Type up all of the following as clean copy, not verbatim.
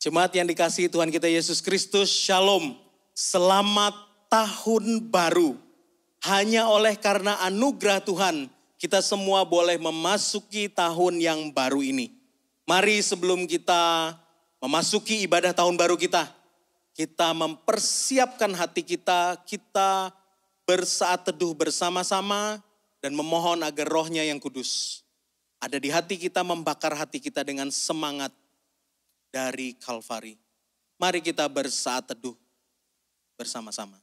Jemaat yang dikasihi Tuhan kita Yesus Kristus, Shalom. Selamat tahun baru. Hanya oleh karena anugerah Tuhan, kita semua boleh memasuki tahun yang baru ini. Mari sebelum kita memasuki ibadah tahun baru kita mempersiapkan hati kita bersaat teduh bersama-sama dan memohon agar rohnya yang kudus ada di hati kita, membakar hati kita dengan semangat dari Kalvari. Mari kita bersaat teduh bersama-sama.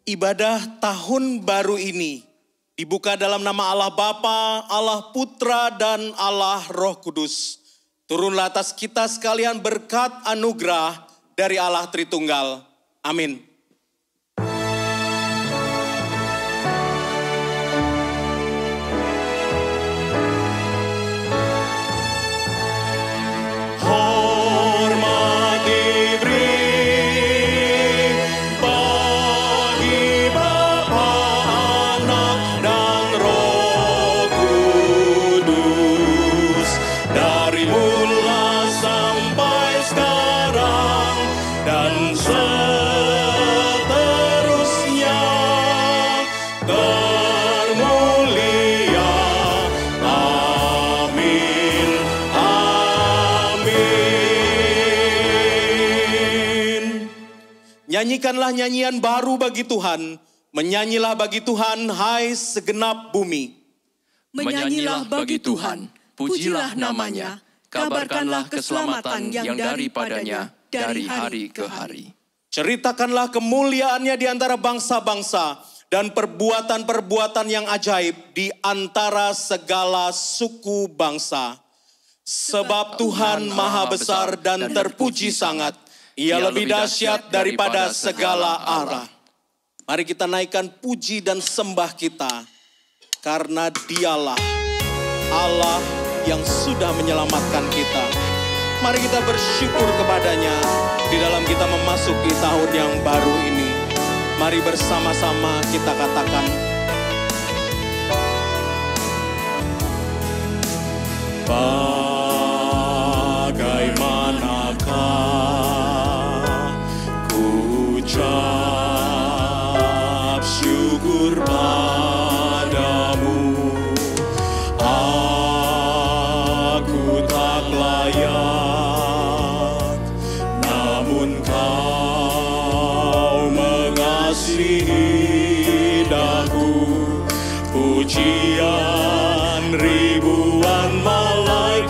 Ibadah tahun baru ini dibuka dalam nama Allah Bapa, Allah Putra, dan Allah Roh Kudus. Turunlah atas kita sekalian berkat anugerah dari Allah Tritunggal. Amin. Nyanyikanlah nyanyian baru bagi Tuhan, menyanyilah bagi Tuhan, hai segenap bumi. Menyanyilah bagi Tuhan, pujilah namanya, kabarkanlah keselamatan yang daripadanya dari hari ke hari. Ceritakanlah kemuliaannya di antara bangsa-bangsa dan perbuatan-perbuatan yang ajaib di antara segala suku bangsa. Sebab Tuhan maha besar dan terpuji sangat. Ia lebih dahsyat daripada segala arah. Mari kita naikkan puji dan sembah kita. Karena dialah Allah yang sudah menyelamatkan kita. Mari kita bersyukur kepadanya di dalam kita memasuki tahun yang baru ini. Mari bersama-sama kita katakan. Bagaimanakah ucap syukur padamu, aku tak layak, namun kau mengasihi daku. Pujian ribuan malaikat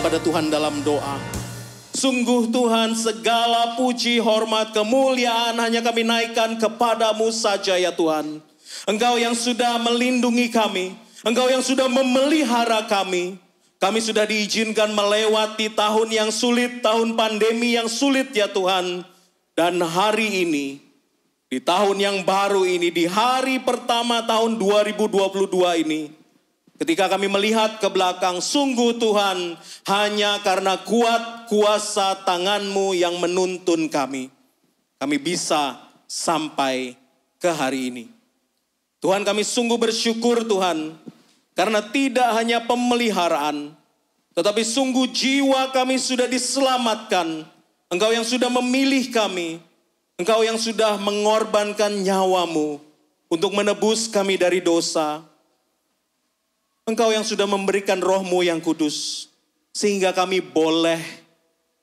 kepada Tuhan dalam doa. Sungguh Tuhan, segala puji, hormat, kemuliaan hanya kami naikkan kepadamu saja ya Tuhan. Engkau yang sudah melindungi kami, Engkau yang sudah memelihara kami. Kami sudah diizinkan melewati tahun yang sulit, tahun pandemi yang sulit ya Tuhan. Dan hari ini, di tahun yang baru ini, di hari pertama tahun 2022 ini, ketika kami melihat ke belakang, sungguh Tuhan, hanya karena kuat kuasa tangan-Mu yang menuntun kami bisa sampai ke hari ini. Tuhan, kami sungguh bersyukur Tuhan, karena tidak hanya pemeliharaan, tetapi sungguh jiwa kami sudah diselamatkan. Engkau yang sudah memilih kami, Engkau yang sudah mengorbankan nyawa-Mu untuk menebus kami dari dosa. Engkau yang sudah memberikan Roh-Mu yang kudus, sehingga kami boleh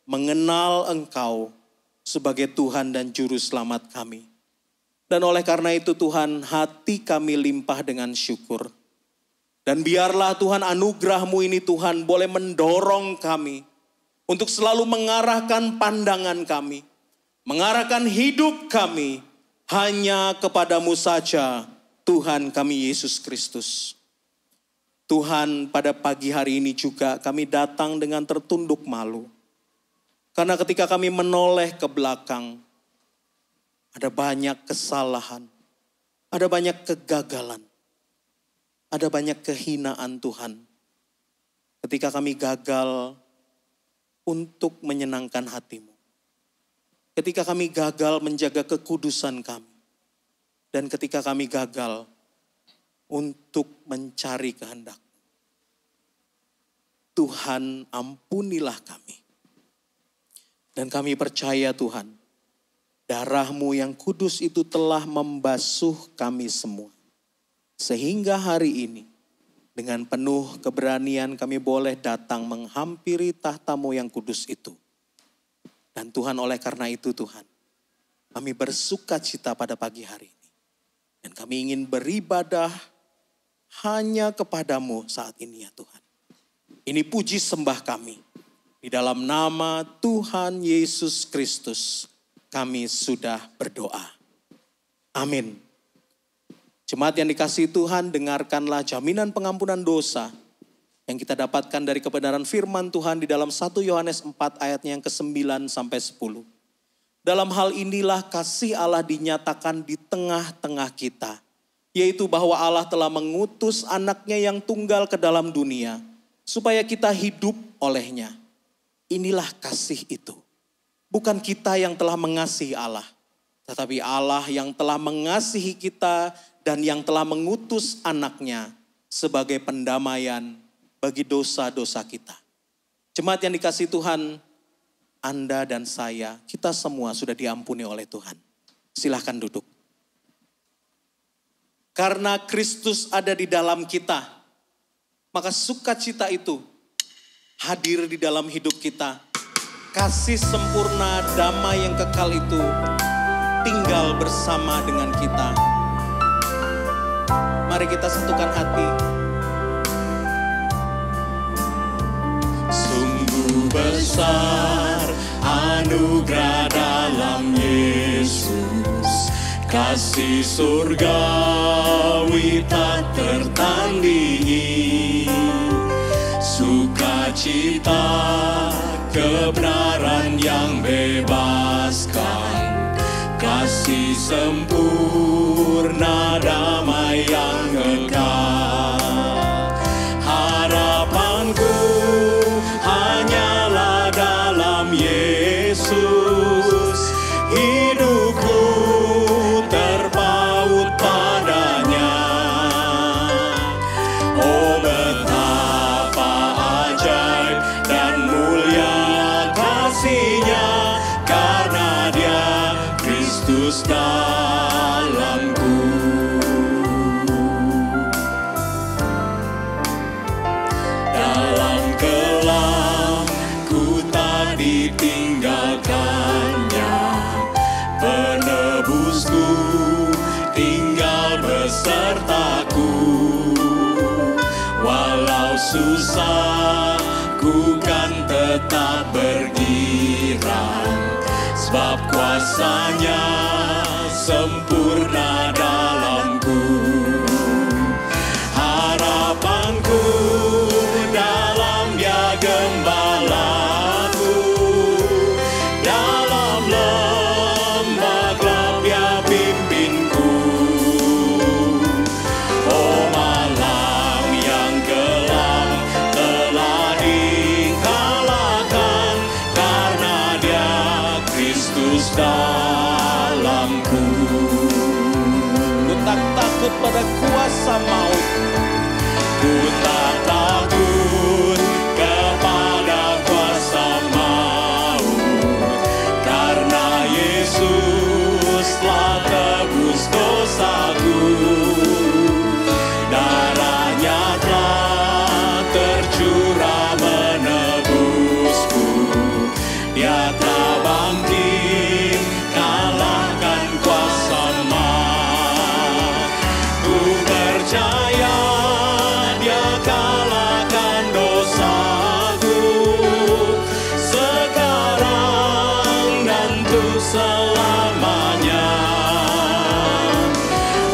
mengenal Engkau sebagai Tuhan dan Juru Selamat kami. Dan oleh karena itu Tuhan, hati kami limpah dengan syukur. Dan biarlah Tuhan anugerah-Mu ini Tuhan boleh mendorong kami untuk selalu mengarahkan pandangan kami, mengarahkan hidup kami hanya kepadamu saja, Tuhan kami Yesus Kristus. Tuhan, pada pagi hari ini juga kami datang dengan tertunduk malu. Karena ketika kami menoleh ke belakang, ada banyak kesalahan, ada banyak kegagalan, ada banyak kehinaan Tuhan. Ketika kami gagal untuk menyenangkan hati-Mu. Ketika kami gagal menjaga kekudusan kami. Dan ketika kami gagal untuk mencari kehendak. Tuhan, ampunilah kami. Dan kami percaya Tuhan, darah-Mu yang kudus itu telah membasuh kami semua. Sehingga hari ini, dengan penuh keberanian kami boleh datang menghampiri tahta-Mu yang kudus itu. Dan Tuhan, oleh karena itu Tuhan, kami bersuka cita pada pagi hari ini. Dan kami ingin beribadah hanya kepadamu saat ini ya Tuhan. Ini puji sembah kami. Di dalam nama Tuhan Yesus Kristus kami sudah berdoa. Amin. Jemaat yang dikasihi Tuhan, dengarkanlah jaminan pengampunan dosa yang kita dapatkan dari kebenaran firman Tuhan di dalam 1 Yohanes 4 ayatnya yang ke-9 sampai 10. Dalam hal inilah kasih Allah dinyatakan di tengah-tengah kita, yaitu bahwa Allah telah mengutus anaknya yang tunggal ke dalam dunia, supaya kita hidup olehnya. Inilah kasih itu. Bukan kita yang telah mengasihi Allah, tetapi Allah yang telah mengasihi kita dan yang telah mengutus anaknya sebagai pendamaian bagi dosa-dosa kita. Jemaat yang dikasihi Tuhan, Anda dan saya, kita semua sudah diampuni oleh Tuhan. Silahkan duduk. Karena Kristus ada di dalam kita, maka sukacita itu hadir di dalam hidup kita. Kasih sempurna, damai yang kekal itu tinggal bersama dengan kita. Mari kita satukan hati. Sungguh besar anugerah dalam Yesus, kasih surgawi tak tertandingi, sukacita kebenaran yang bebaskan, kasih sempurna damai yang kekal. Harapanku hanyalah dalam Yesus, hidupku terpaut padanya. Oh betapa ajaib dan mulia kasih-Nya, karena Dia Kristus dalamku. Dalam kelam ku tak ditinggalkannya, penebusku tinggal besertaku. Walau susah Ku kan tetap bergirang, sebab kuasa-Nya sempurna dalamku. Harapanku dalam Dia gembalaku, dalam lembah gelap Dia pimpinku. Oh malam yang gelap telah dikalahkan, karena Dia Kristus dalamku. Ku tak takut pada kuasa maut, ku tak takut kepada kuasa maut, karena Yesus telah tebus dosaku. Darah-Nya telah tercurah menebusku. Dia telah bangkit, kalahkan kuasa maut. Ku percaya Dia kalahkan dosaku, sekarang dan untuk selamanya.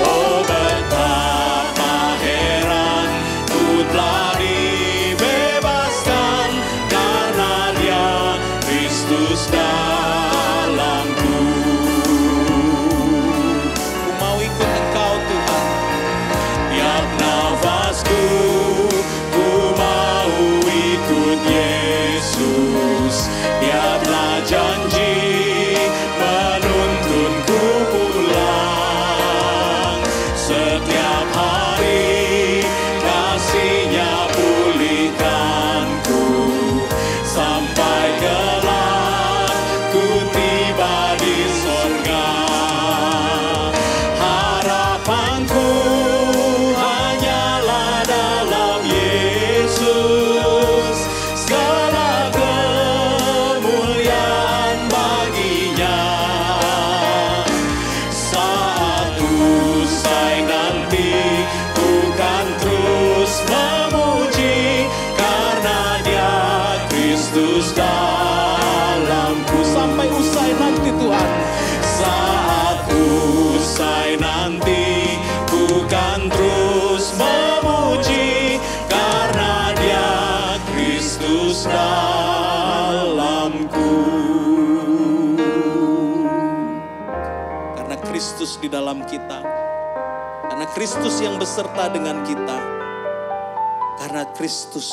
Oh betapa heran ku telah dibebaskan, karena Dia Kristus dalamku. Ku mau ikut Engkau Tuhan, tiap nafasku ku mau ikut Yesus. Dia telah janji menuntunku pulang. Setiap hari kasih-Nya pulihkanku, sampai kelak ku tiba di sorga. Harapanku hanyalah dalam Yesus, segala kemuliaan bagi-Nya. Saat usai nanti ku kan terus memuji, karena Dia Kristus dalamku. Sampai usai nanti Tuhan, saat usai nanti ku kan terus memuji, karena Dia Kristus dalamku. Karena Kristus di dalam kita, karena Kristus yang beserta dengan kita, karena Kristus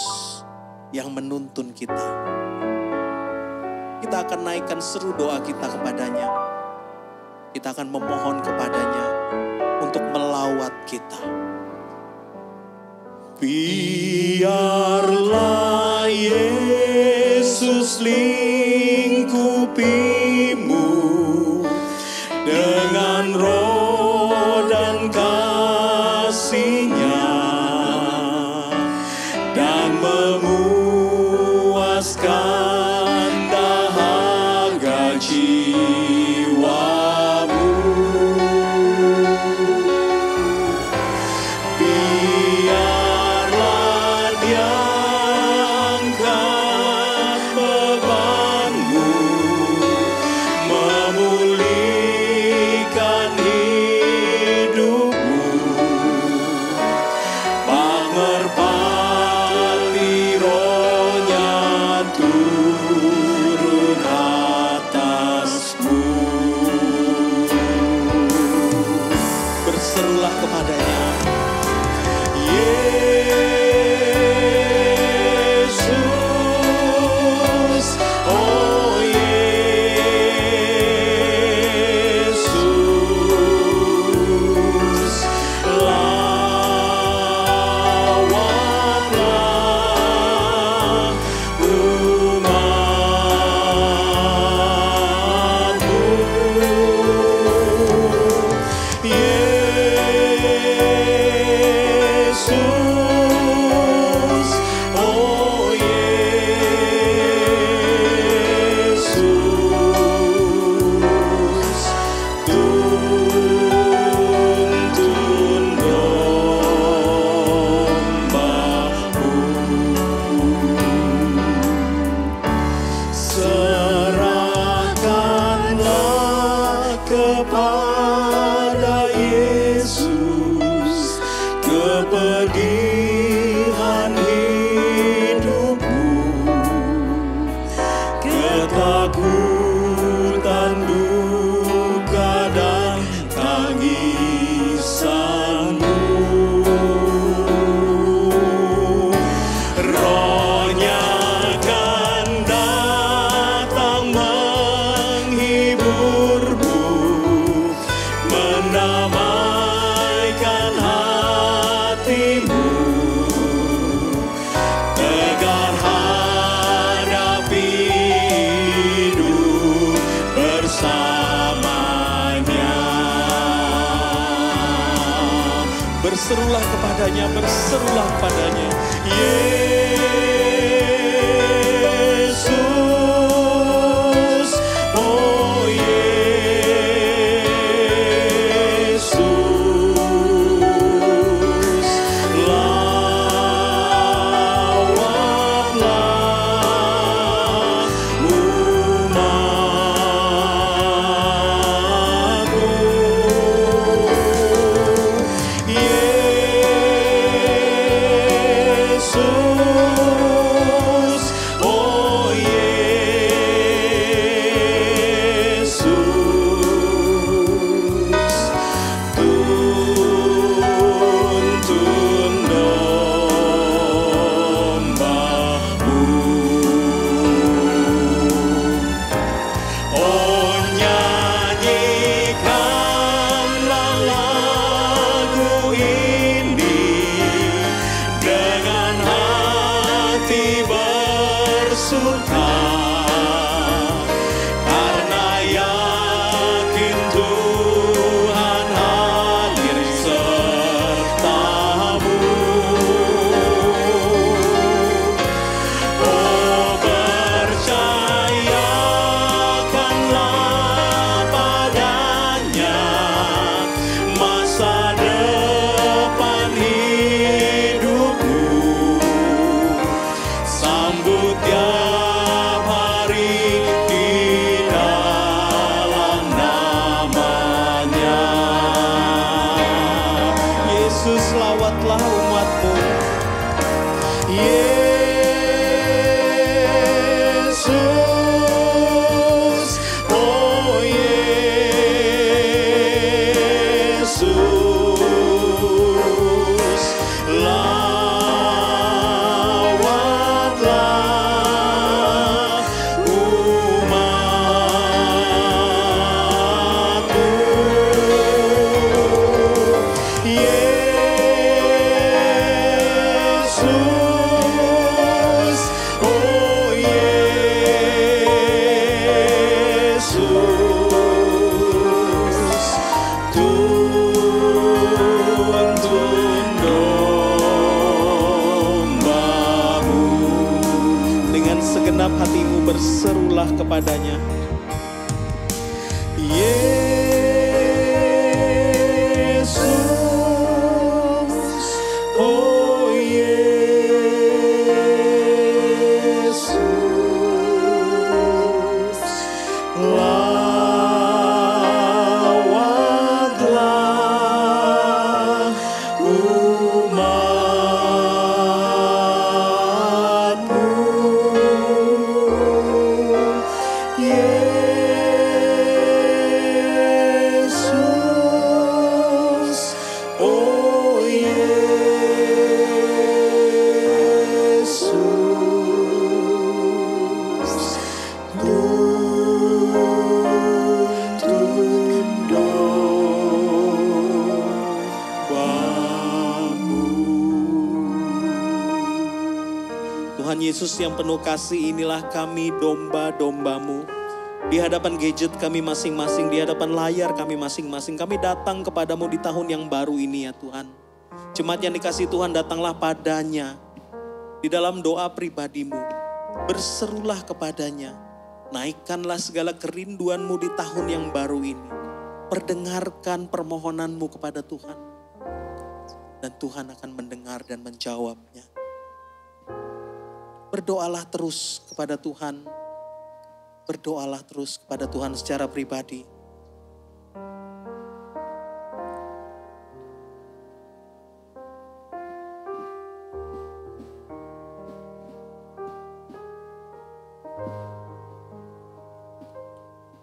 yang menuntun kita. Kita akan naikkan seru doa kita kepadanya. Kita akan memohon kepadanya untuk melawat kita. Biarlah Yesus lingkupimu dengan roh dan kasih-Nya, dan memuaskan dahaga jiwamu. Biarlah Dia angkat bebanmu berserulah kepadanya, berserulah kepadanya. Yesus, oh Yesus, lawatlah umatmu. Yesus, oh Yesus, tuntun domba-Mu. Oh, nyanyikanlah lagu ini dengan hati bersuka, karena yakin Tuhan hadir serta-Mu. Oh, percayakanlah padanya masa depan hidupmu. Sambut tiap hari di dalam namanya. Yesus, lawatlah umat-Mu. Yesus, oh Yesus, lawatlah umat-Mu. Yesus, oh Yesus, tuntun domba-Mu. Dengan segenap hatimu berserulah kepadanya. Yesus, oh Yesus, lawatlah umat-Mu. Yesus, oh Yesus, tuntun domba-Mu. Tuhan Yesus yang penuh kasih, inilah kami domba-domba-Mu. Di hadapan gadget kami masing-masing, di hadapan layar kami masing-masing, kami datang kepadamu di tahun yang baru ini ya Tuhan. Jemaat yang dikasihi Tuhan, datanglah padanya di dalam doa pribadimu. Berserulah kepadanya, naikkanlah segala kerinduanmu di tahun yang baru ini. Perdengarkan permohonanmu kepada Tuhan. Dan Tuhan akan mendengar dan menjawabnya. Berdoalah terus kepada Tuhan. Berdoalah terus kepada Tuhan secara pribadi.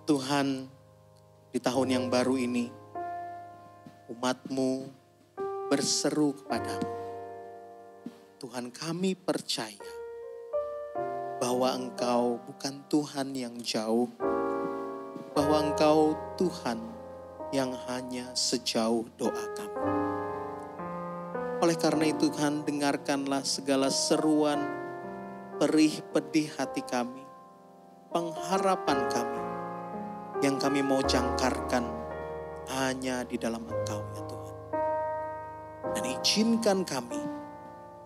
Tuhan, di tahun yang baru ini, umat-Mu berseru kepadamu. Tuhan, kami percaya bahwa Engkau bukan Tuhan yang jauh, bahwa Engkau Tuhan yang hanya sejauh doa kami. Oleh karena itu Tuhan, dengarkanlah segala seruan, perih pedih hati kami, pengharapan kami, yang kami mau jangkarkan hanya di dalam Engkau ya Tuhan. Dan izinkan kami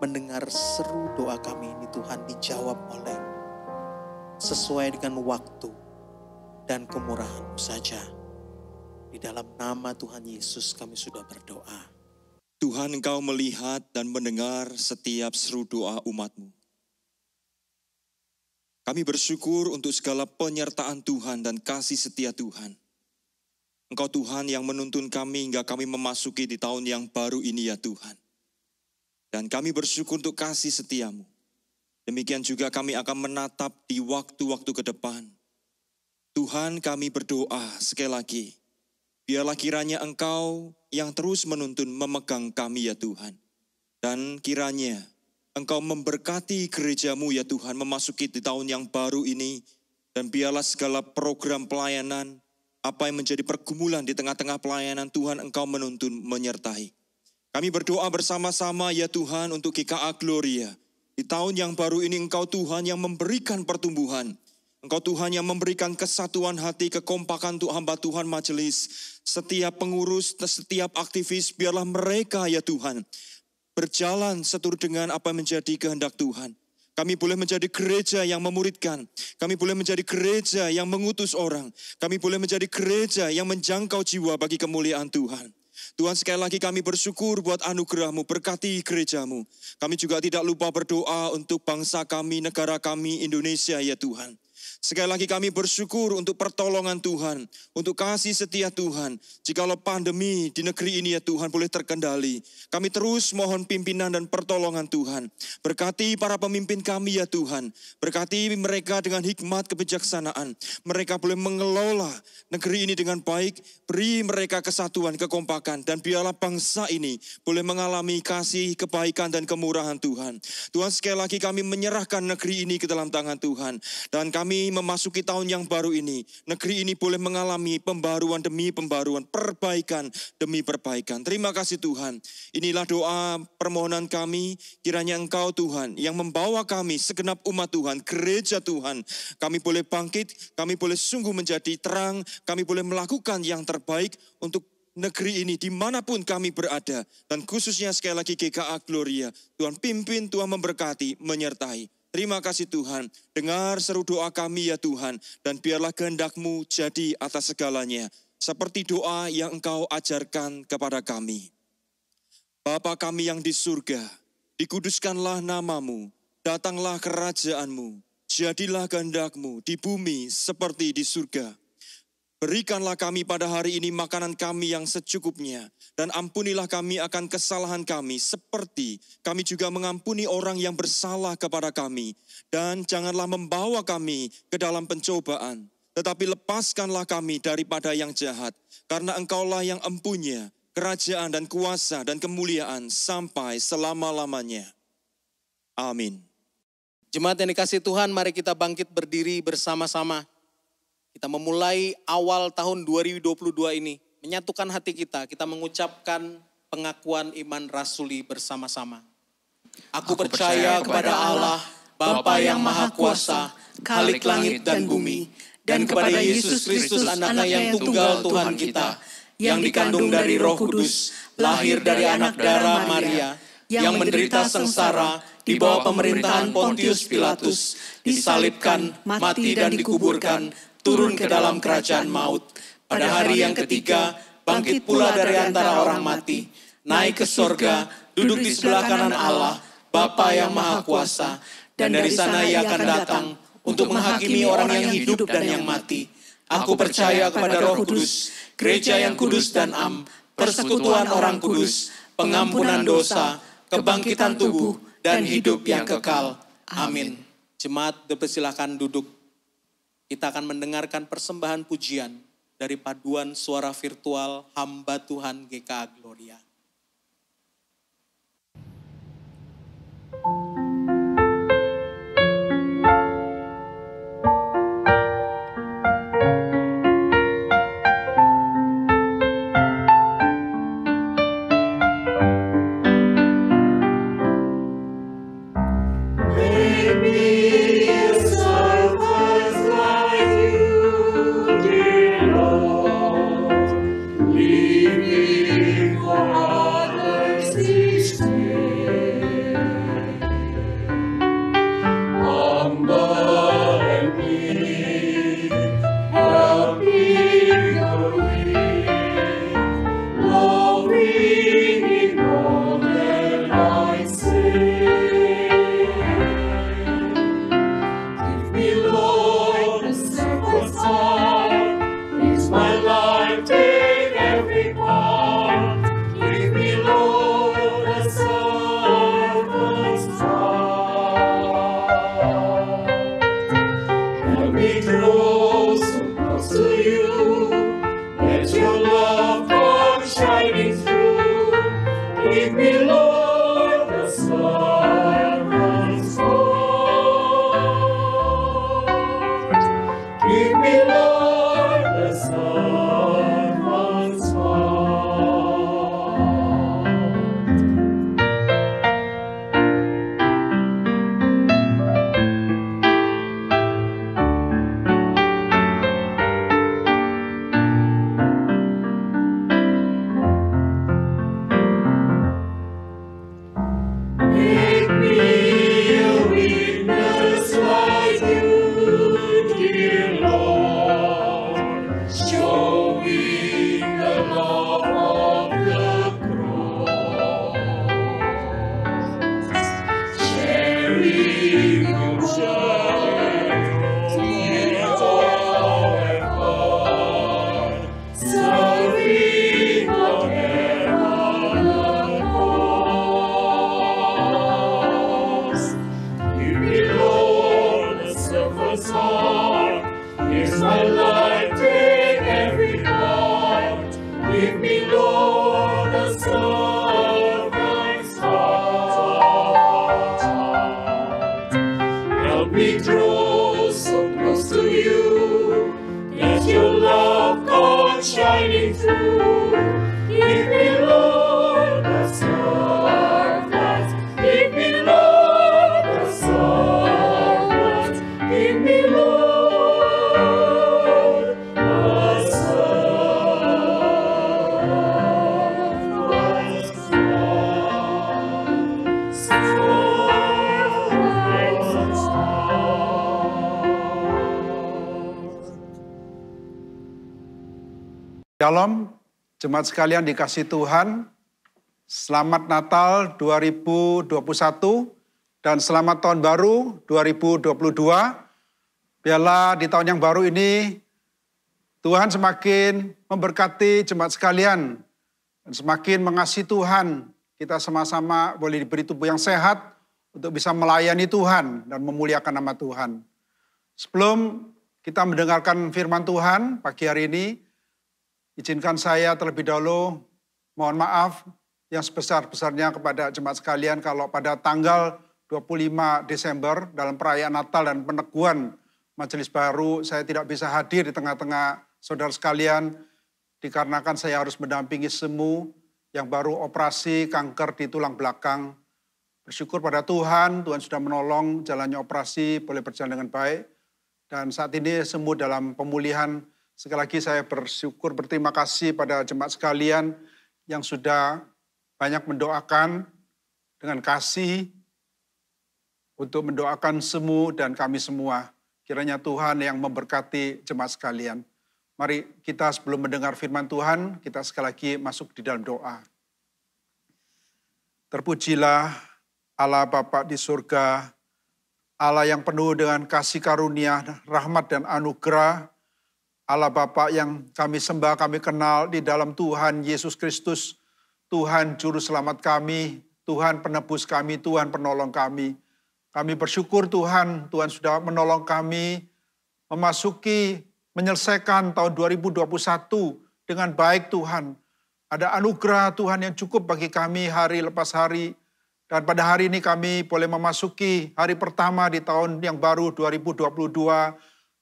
mendengar seru doa kami ini Tuhan dijawab oleh sesuai dengan waktu dan kemurahan-Mu saja. Di dalam nama Tuhan Yesus kami sudah berdoa. Tuhan, Engkau melihat dan mendengar setiap seru doa umat-Mu. Kami bersyukur untuk segala penyertaan Tuhan dan kasih setia Tuhan. Engkau Tuhan yang menuntun kami hingga kami memasuki di tahun yang baru ini ya Tuhan. Dan kami bersyukur untuk kasih setia-Mu. Demikian juga kami akan menatap di waktu-waktu ke depan. Tuhan, kami berdoa sekali lagi. Biarlah kiranya Engkau yang terus menuntun memegang kami ya Tuhan. Dan kiranya Engkau memberkati gereja-Mu ya Tuhan memasuki di tahun yang baru ini. Dan biarlah segala program pelayanan, apa yang menjadi pergumulan di tengah-tengah pelayanan Tuhan Engkau menuntun menyertai. Kami berdoa bersama-sama ya Tuhan untuk GKA Gloria. Di tahun yang baru ini Engkau Tuhan yang memberikan pertumbuhan. Engkau Tuhan yang memberikan kesatuan hati, kekompakan untuk hamba Tuhan majelis. Setiap pengurus, setiap aktivis, biarlah mereka ya Tuhan berjalan seturut dengan apa yang menjadi kehendak Tuhan. Kami boleh menjadi gereja yang memuridkan. Kami boleh menjadi gereja yang mengutus orang. Kami boleh menjadi gereja yang menjangkau jiwa bagi kemuliaan Tuhan. Tuhan, sekali lagi kami bersyukur buat anugerah-Mu, berkati gereja-Mu. Kami juga tidak lupa berdoa untuk bangsa kami, negara kami, Indonesia ya Tuhan. Sekali lagi kami bersyukur untuk pertolongan Tuhan, untuk kasih setia Tuhan. Jikalau pandemi di negeri ini ya Tuhan boleh terkendali, kami terus mohon pimpinan dan pertolongan Tuhan. Berkati para pemimpin kami ya Tuhan, berkati mereka dengan hikmat kebijaksanaan. Mereka boleh mengelola negeri ini dengan baik, beri mereka kesatuan, kekompakan, dan biarlah bangsa ini boleh mengalami kasih, kebaikan, dan kemurahan Tuhan. Tuhan, sekali lagi kami menyerahkan negeri ini ke dalam tangan Tuhan, dan kami memasuki tahun yang baru ini, negeri ini boleh mengalami pembaruan demi pembaruan, perbaikan demi perbaikan. Terima kasih Tuhan. Inilah doa permohonan kami, kiranya Engkau Tuhan yang membawa kami segenap umat Tuhan, gereja Tuhan. Kami boleh bangkit, kami boleh sungguh menjadi terang, kami boleh melakukan yang terbaik untuk negeri ini dimanapun kami berada. Dan khususnya sekali lagi GKA Gloria, Tuhan pimpin, Tuhan memberkati, menyertai. Terima kasih Tuhan, dengar seru doa kami ya Tuhan, dan biarlah kehendak-Mu jadi atas segalanya, seperti doa yang Engkau ajarkan kepada kami. Bapa kami yang di surga, dikuduskanlah nama-Mu, datanglah kerajaan-Mu, jadilah kehendak-Mu di bumi seperti di surga. Berikanlah kami pada hari ini makanan kami yang secukupnya, dan ampunilah kami akan kesalahan kami, seperti kami juga mengampuni orang yang bersalah kepada kami. Dan janganlah membawa kami ke dalam pencobaan, tetapi lepaskanlah kami daripada yang jahat, karena Engkaulah yang empunya kerajaan dan kuasa dan kemuliaan sampai selama-lamanya. Amin. Jemaat yang dikasihi Tuhan, mari kita bangkit berdiri bersama-sama. Kita memulai awal tahun 2022 ini, menyatukan hati kita mengucapkan pengakuan iman rasuli bersama-sama. Aku percaya kepada Allah, Bapa yang Maha Kuasa, Khalik langit dan bumi, dan kepada Yesus Kristus Anaknya yang tunggal Tuhan kita, yang dikandung dari Roh Kudus, lahir dari anak darah Maria, yang menderita sengsara di bawah pemerintahan Pontius Pilatus, disalibkan, mati dan dikuburkan, turun ke dalam kerajaan maut. Pada hari yang ketiga, bangkit pula dari antara orang mati, naik ke sorga, duduk di sebelah kanan Allah, Bapa yang Maha Kuasa, dan dari sana Ia akan datang untuk menghakimi orang yang hidup dan yang mati. Aku percaya kepada Roh Kudus, gereja yang kudus dan am, persekutuan orang kudus, pengampunan dosa, kebangkitan tubuh, dan hidup yang kekal. Amin. Jemaat, dipersilakan duduk. Kita akan mendengarkan persembahan pujian dari paduan suara virtual hamba Tuhan GKA Gloria. See Shalom, jemaat sekalian dikasih Tuhan, selamat Natal 2021 dan selamat Tahun Baru 2022. Biarlah di tahun yang baru ini Tuhan semakin memberkati jemaat sekalian dan semakin mengasihi Tuhan. Kita sama-sama boleh diberi tubuh yang sehat untuk bisa melayani Tuhan dan memuliakan nama Tuhan. Sebelum kita mendengarkan firman Tuhan pagi hari ini, izinkan saya terlebih dahulu mohon maaf yang sebesar-besarnya kepada jemaat sekalian kalau pada tanggal 25 Desember dalam perayaan Natal dan peneguhan Majelis Baru saya tidak bisa hadir di tengah-tengah saudara sekalian dikarenakan saya harus mendampingi Semu yang baru operasi kanker di tulang belakang. Bersyukur pada Tuhan, Tuhan sudah menolong jalannya operasi boleh berjalan dengan baik dan saat ini Semu dalam pemulihan. Sekali lagi saya bersyukur, berterima kasih pada jemaat sekalian yang sudah banyak mendoakan dengan kasih untuk mendoakan Semu dan kami semua. Kiranya Tuhan yang memberkati jemaat sekalian. Mari kita sebelum mendengar firman Tuhan, kita sekali lagi masuk di dalam doa. Terpujilah Allah Bapa di surga, Allah yang penuh dengan kasih karunia, rahmat dan anugerah, Allah Bapa yang kami sembah, kami kenal di dalam Tuhan Yesus Kristus, Tuhan Juru Selamat kami, Tuhan penebus kami, Tuhan penolong kami. Kami bersyukur Tuhan, Tuhan sudah menolong kami memasuki, menyelesaikan tahun 2021 dengan baik Tuhan. Ada anugerah Tuhan yang cukup bagi kami hari lepas hari. Dan pada hari ini kami boleh memasuki hari pertama di tahun yang baru 2022.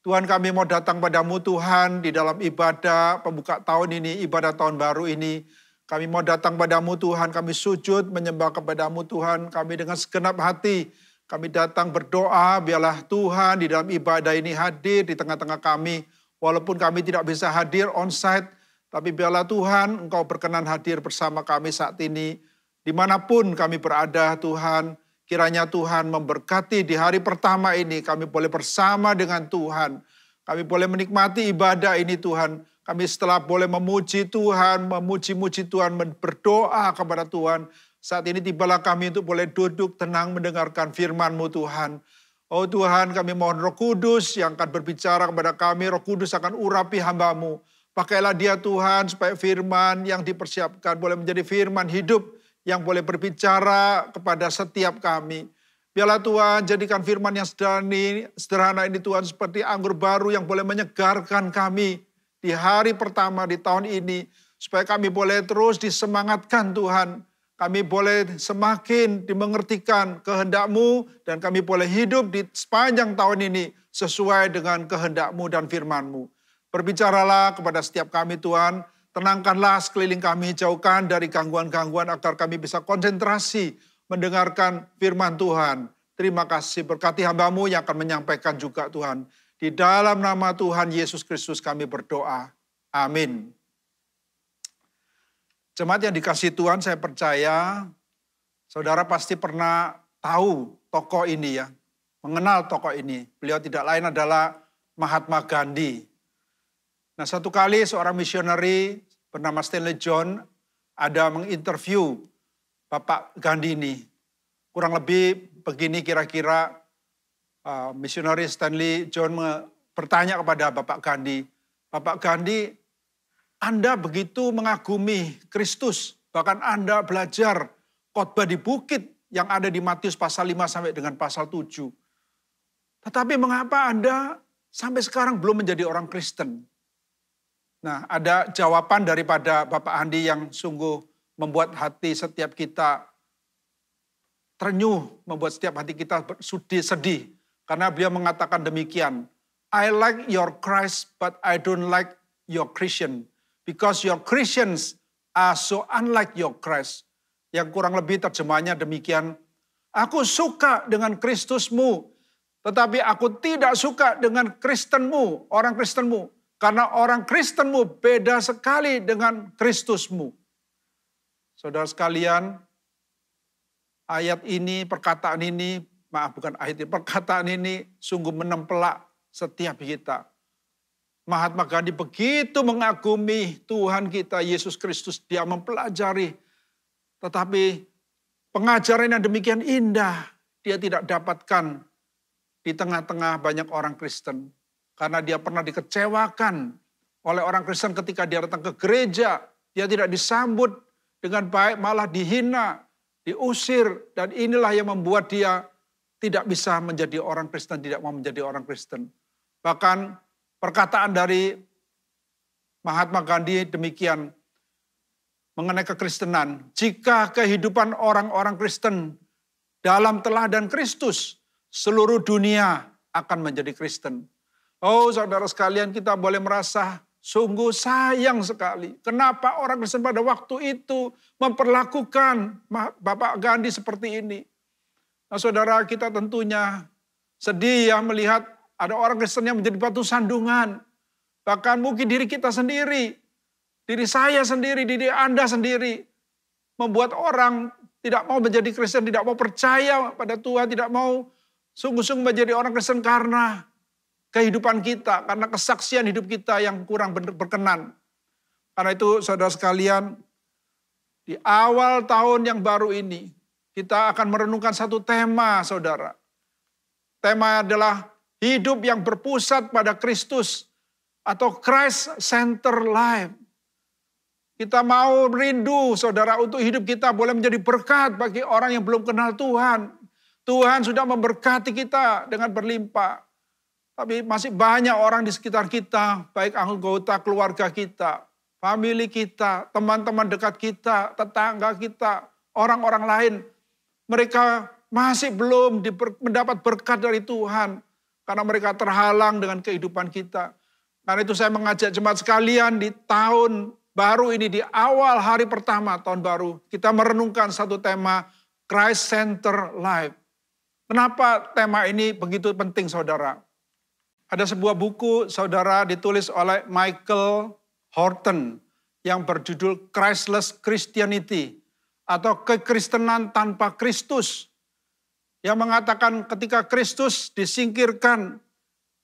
Tuhan kami mau datang padamu Tuhan di dalam ibadah pembuka tahun ini, ibadah tahun baru ini. Kami mau datang padamu Tuhan, kami sujud menyembah kepadamu Tuhan. Kami dengan segenap hati, kami datang berdoa biarlah Tuhan di dalam ibadah ini hadir di tengah-tengah kami. Walaupun kami tidak bisa hadir on-site, tapi biarlah Tuhan Engkau berkenan hadir bersama kami saat ini. Dimanapun kami berada Tuhan, kiranya Tuhan memberkati di hari pertama ini. Kami boleh bersama dengan Tuhan. Kami boleh menikmati ibadah ini Tuhan. Kami setelah boleh memuji Tuhan, memuji-muji Tuhan, berdoa kepada Tuhan. Saat ini tibalah kami untuk boleh duduk tenang mendengarkan firman-Mu Tuhan. Oh Tuhan, kami mohon Roh Kudus yang akan berbicara kepada kami. Roh Kudus akan urapi hamba-Mu. Pakailah dia Tuhan supaya firman yang dipersiapkan boleh menjadi firman hidup yang boleh berbicara kepada setiap kami. Biarlah Tuhan jadikan firman yang sederhana ini Tuhan seperti anggur baru yang boleh menyegarkan kami di hari pertama di tahun ini. Supaya kami boleh terus disemangatkan Tuhan. Kami boleh semakin dimengertikan kehendak-Mu dan kami boleh hidup di sepanjang tahun ini sesuai dengan kehendak-Mu dan firman-Mu. Berbicaralah kepada setiap kami Tuhan. Tenangkanlah sekeliling kami, jauhkan dari gangguan-gangguan agar kami bisa konsentrasi mendengarkan firman Tuhan. Terima kasih, berkati hamba-Mu yang akan menyampaikan juga Tuhan. Di dalam nama Tuhan Yesus Kristus kami berdoa. Amin. Jemaat yang dikasihi Tuhan, saya percaya saudara pasti pernah tahu tokoh ini ya. Mengenal tokoh ini. Beliau tidak lain adalah Mahatma Gandhi. Nah, satu kali seorang misioneri bernama Stanley John ada menginterview Bapak Gandhi ini. Kurang lebih begini kira-kira misionari Stanley John bertanya kepada Bapak Gandhi, Bapak Gandhi, Anda begitu mengagumi Kristus, bahkan Anda belajar khotbah di bukit yang ada di Matius pasal 5 sampai dengan pasal 7. Tetapi mengapa Anda sampai sekarang belum menjadi orang Kristen? Nah, ada jawaban daripada Bapak Andi yang sungguh membuat hati setiap kita terenyuh, membuat setiap hati kita sedih. Karena beliau mengatakan demikian, I like your Christ, but I don't like your Christian. Because your Christians are so unlike your Christ. Yang kurang lebih terjemahnya demikian, aku suka dengan Kristusmu, tetapi aku tidak suka dengan Kristenmu, orang Kristenmu. Karena orang Kristenmu beda sekali dengan Kristusmu. Saudara sekalian, ayat ini, perkataan ini, perkataan ini sungguh menempelak setiap kita. Mahatma Gandhi begitu mengagumi Tuhan kita, Yesus Kristus, dia mempelajari. Tetapi pengajaran yang demikian indah, dia tidak dapatkan di tengah-tengah banyak orang Kristen. Karena dia pernah dikecewakan oleh orang Kristen ketika dia datang ke gereja. Dia tidak disambut dengan baik, malah dihina, diusir. Dan inilah yang membuat dia tidak bisa menjadi orang Kristen, tidak mau menjadi orang Kristen. Bahkan perkataan dari Mahatma Gandhi demikian mengenai kekristenan. Jika kehidupan orang-orang Kristen dalam teladan Kristus, seluruh dunia akan menjadi Kristen. Oh saudara sekalian, kita boleh merasa sungguh sayang sekali. Kenapa orang Kristen pada waktu itu memperlakukan Bapak Gandhi seperti ini. Nah saudara, kita tentunya sedih ya melihat ada orang Kristen yang menjadi batu sandungan. Bahkan mungkin diri kita sendiri, diri saya sendiri, diri Anda sendiri. Membuat orang tidak mau menjadi Kristen, tidak mau percaya pada Tuhan, tidak mau sungguh-sungguh menjadi orang Kristen karena kehidupan kita, karena kesaksian hidup kita yang kurang berkenan. Karena itu saudara sekalian, di awal tahun yang baru ini, kita akan merenungkan satu tema saudara. Tema adalah hidup yang berpusat pada Kristus atau Christ Center Life. Kita mau rindu saudara untuk hidup kita boleh menjadi berkat bagi orang yang belum kenal Tuhan. Tuhan sudah memberkati kita dengan berlimpah. Tapi masih banyak orang di sekitar kita, baik anggota keluarga kita, famili kita, teman-teman dekat kita, tetangga kita, orang-orang lain. Mereka masih belum mendapat berkat dari Tuhan. Karena mereka terhalang dengan kehidupan kita. Karena itu saya mengajak jemaat sekalian di tahun baru ini, di awal hari pertama tahun baru, kita merenungkan satu tema Christ Center Life. Kenapa tema ini begitu penting saudara? Ada sebuah buku saudara ditulis oleh Michael Horton yang berjudul Christless Christianity atau kekristenan tanpa Kristus. Yang mengatakan ketika Kristus disingkirkan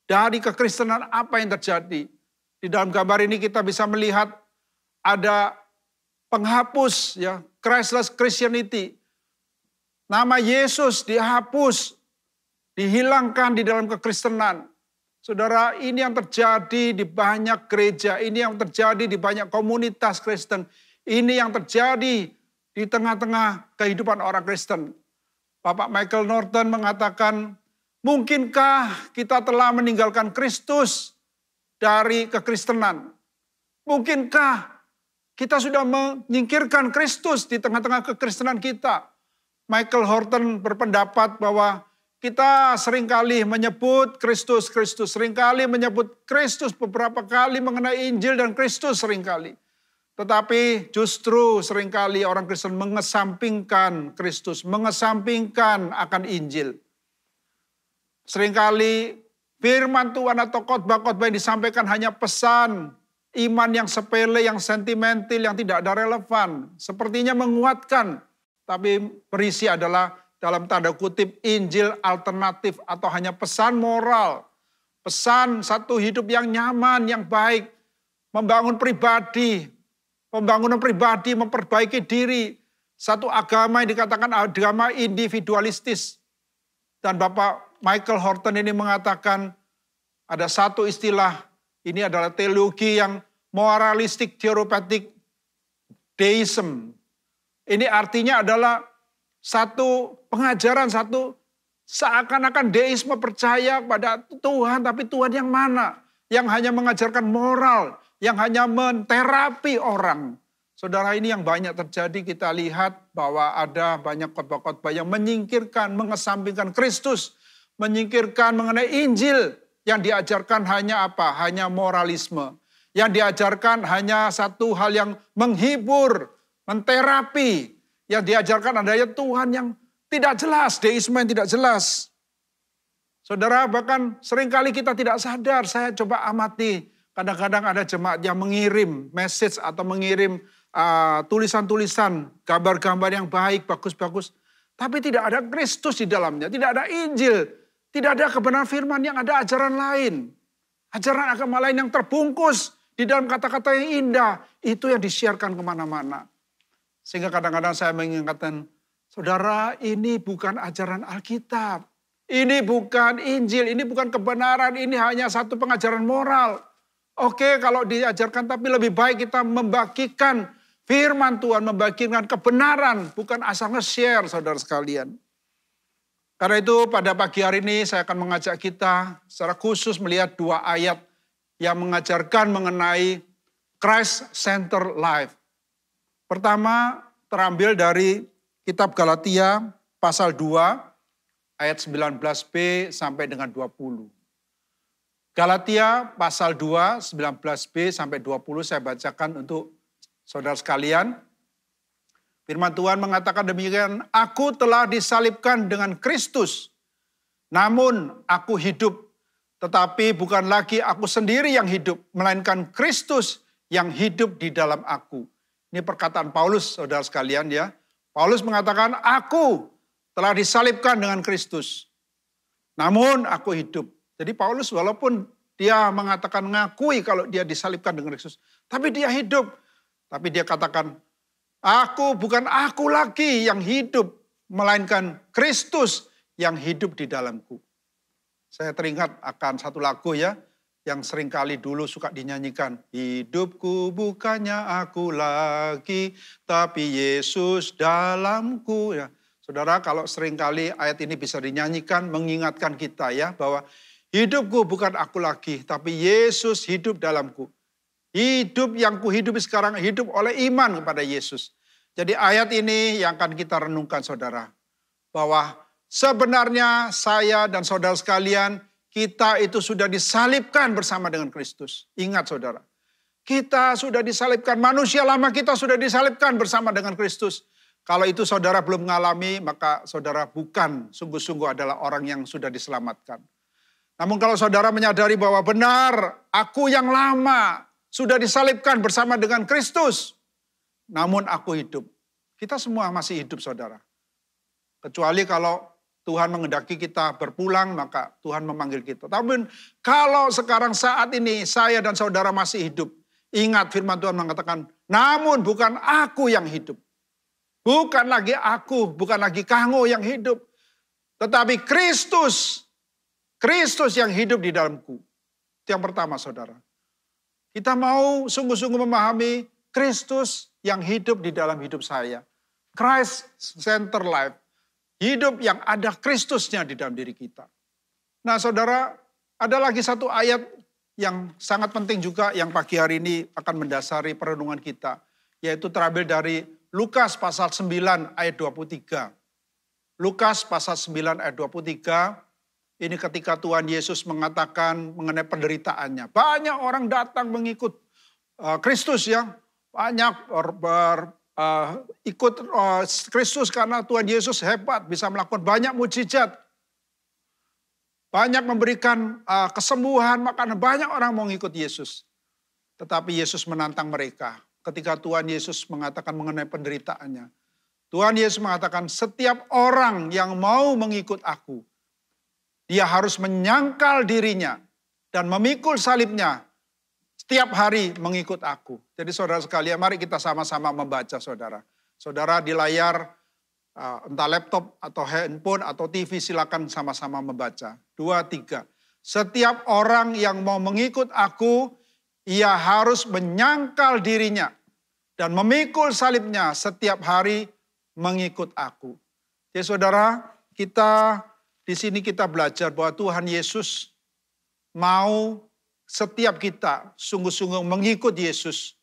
dari kekristenan apa yang terjadi. Di dalam gambar ini kita bisa melihat ada penghapus ya, Christless Christianity. Nama Yesus dihapus, dihilangkan di dalam kekristenan. Saudara, ini yang terjadi di banyak gereja, ini yang terjadi di banyak komunitas Kristen, ini yang terjadi di tengah-tengah kehidupan orang Kristen. Bapak Michael Norton mengatakan, mungkinkah kita telah meninggalkan Kristus dari kekristenan? Mungkinkah kita sudah menyingkirkan Kristus di tengah-tengah kekristenan kita? Michael Horton berpendapat bahwa kita seringkali menyebut Kristus, seringkali menyebut Kristus beberapa kali mengenai Injil dan Kristus seringkali. Tetapi justru seringkali orang Kristen mengesampingkan Kristus, mengesampingkan akan Injil. Seringkali firman Tuhan atau khotbah-khotbah yang disampaikan hanya pesan iman yang sepele, yang sentimental, yang tidak ada relevan. Sepertinya menguatkan, tapi berisi adalah dalam tanda kutip Injil alternatif atau hanya pesan moral. Pesan satu hidup yang nyaman, yang baik. Membangun pribadi. Pembangunan pribadi, memperbaiki diri. Satu agama yang dikatakan agama individualistis. Dan Bapak Michael Horton ini mengatakan ada satu istilah, ini adalah teologi yang moralistik theoretic deism. Ini artinya adalah satu pengajaran, satu seakan-akan deisme percaya pada Tuhan, tapi Tuhan yang mana? Yang hanya mengajarkan moral, yang hanya menterapi orang. Saudara, ini yang banyak terjadi. Kita lihat bahwa ada banyak khotbah-khotbah yang menyingkirkan, mengesampingkan Kristus, menyingkirkan mengenai Injil. Yang diajarkan hanya apa? Hanya moralisme. Yang diajarkan hanya satu hal yang menghibur, menterapi. Yang diajarkan adanya Tuhan yang tidak jelas, deisme yang tidak jelas. Saudara, bahkan seringkali kita tidak sadar. Saya coba amati, kadang-kadang ada jemaat yang mengirim message atau mengirim tulisan-tulisan, gambar-gambar yang baik, bagus-bagus. Tapi tidak ada Kristus di dalamnya, tidak ada Injil, tidak ada kebenaran firman, yang ada ajaran lain. Ajaran agama lain yang terbungkus di dalam kata-kata yang indah, itu yang disiarkan kemana-mana. Sehingga kadang-kadang saya mengingatkan, saudara, ini bukan ajaran Alkitab. Ini bukan Injil, ini bukan kebenaran, ini hanya satu pengajaran moral. Oke, kalau diajarkan, tapi lebih baik kita membagikan firman Tuhan, membagikan kebenaran, bukan asal nge-share, saudara sekalian. Karena itu pada pagi hari ini saya akan mengajak kita secara khusus melihat dua ayat yang mengajarkan mengenai Christ-centered life. Pertama, terambil dari kitab Galatia pasal 2 ayat 19b sampai dengan 20. Galatia pasal 2 19b sampai 20 saya bacakan untuk saudara sekalian. Firman Tuhan mengatakan demikian, aku telah disalibkan dengan Kristus, namun aku hidup, tetapi bukan lagi aku sendiri yang hidup, melainkan Kristus yang hidup di dalam aku. Ini perkataan Paulus, saudara sekalian ya. Paulus mengatakan, aku telah disalibkan dengan Kristus, namun aku hidup. Jadi Paulus walaupun dia mengatakan mengakui kalau dia disalibkan dengan Kristus, tapi dia hidup. Tapi dia katakan, bukan aku lagi yang hidup, melainkan Kristus yang hidup di dalamku. Saya teringat akan satu lagu ya, yang seringkali dulu suka dinyanyikan. Hidupku bukannya aku lagi, tapi Yesus dalamku. Ya, saudara, kalau seringkali ayat ini bisa dinyanyikan, mengingatkan kita ya, bahwa hidupku bukan aku lagi, tapi Yesus hidup dalamku. Hidup yang kuhidupi sekarang hidup oleh iman kepada Yesus. Jadi ayat ini yang akan kita renungkan saudara. Bahwa sebenarnya saya dan saudara sekalian, kita itu sudah disalibkan bersama dengan Kristus. Ingat saudara, kita sudah disalibkan, manusia lama kita sudah disalibkan bersama dengan Kristus. Kalau itu saudara belum mengalami, maka saudara bukan sungguh-sungguh adalah orang yang sudah diselamatkan. Namun kalau saudara menyadari bahwa benar, aku yang lama sudah disalibkan bersama dengan Kristus, namun aku hidup. Kita semua masih hidup saudara. Kecuali kalau Tuhan menghendaki kita berpulang, maka Tuhan memanggil kita. Tapi kalau sekarang saat ini saya dan saudara masih hidup, ingat firman Tuhan mengatakan, namun bukan aku yang hidup. Bukan lagi aku, bukan lagi kamu yang hidup. Tetapi Kristus yang hidup di dalamku. Itu yang pertama saudara. Kita mau sungguh-sungguh memahami Kristus yang hidup di dalam hidup saya. Christ-centered life. Hidup yang ada Kristusnya di dalam diri kita. Nah saudara, ada lagi satu ayat yang sangat penting juga yang pagi hari ini akan mendasari perenungan kita. Yaitu terambil dari Lukas pasal 9 ayat 23. Lukas pasal 9 ayat 23. Ini ketika Tuhan Yesus mengatakan mengenai penderitaannya. Banyak orang datang mengikut Kristus ya. Banyak ikut Kristus karena Tuhan Yesus hebat. Bisa melakukan banyak mujizat. Banyak memberikan kesembuhan. Makanya banyak orang mau ngikut Yesus. Tetapi Yesus menantang mereka. Ketika Tuhan Yesus mengatakan mengenai penderitaannya. Tuhan Yesus mengatakan setiap orang yang mau mengikut aku. Dia harus menyangkal dirinya dan memikul salibnya setiap hari mengikut aku. Jadi saudara sekalian, mari kita sama-sama membaca saudara. Saudara di layar Entah laptop atau handphone atau TV, silakan sama-sama membaca. 2, 3. Setiap orang yang mau mengikut aku, ia harus menyangkal dirinya dan memikul salibnya setiap hari mengikut aku. Jadi saudara, kita di sini kita belajar bahwa Tuhan Yesus mau setiap kita sungguh-sungguh mengikut Yesus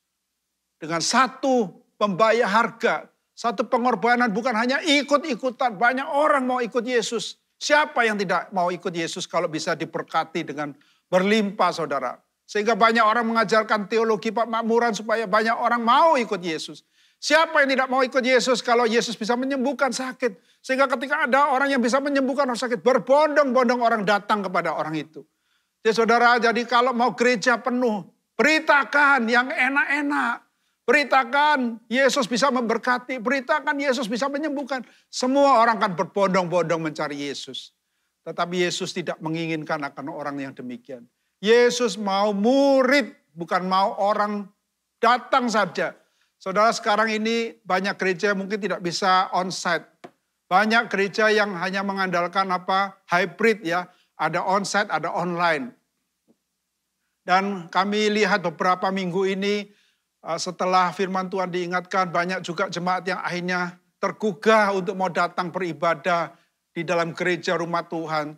dengan satu pembayar harga, satu pengorbanan, bukan hanya ikut-ikutan. Banyak orang mau ikut Yesus. Siapa yang tidak mau ikut Yesus kalau bisa diberkati dengan berlimpah, saudara? Sehingga banyak orang mengajarkan teologi pemakmuran supaya banyak orang mau ikut Yesus. Siapa yang tidak mau ikut Yesus kalau Yesus bisa menyembuhkan sakit? Sehingga ketika ada orang yang bisa menyembuhkan orang sakit, berbondong-bondong orang datang kepada orang itu. Jadi saudara, jadi kalau mau gereja penuh, beritakan yang enak-enak. Beritakan Yesus bisa memberkati, beritakan Yesus bisa menyembuhkan. Semua orang kan berbondong-bondong mencari Yesus. Tetapi Yesus tidak menginginkan akan orang yang demikian. Yesus mau murid, bukan mau orang datang saja. Saudara, sekarang ini banyak gereja mungkin tidak bisa onsite. Banyak gereja yang hanya mengandalkan hybrid ya. Ada onsite, ada online. Dan kami lihat beberapa minggu ini, setelah firman Tuhan diingatkan, banyak juga jemaat yang akhirnya tergugah untuk mau datang beribadah di dalam gereja rumah Tuhan.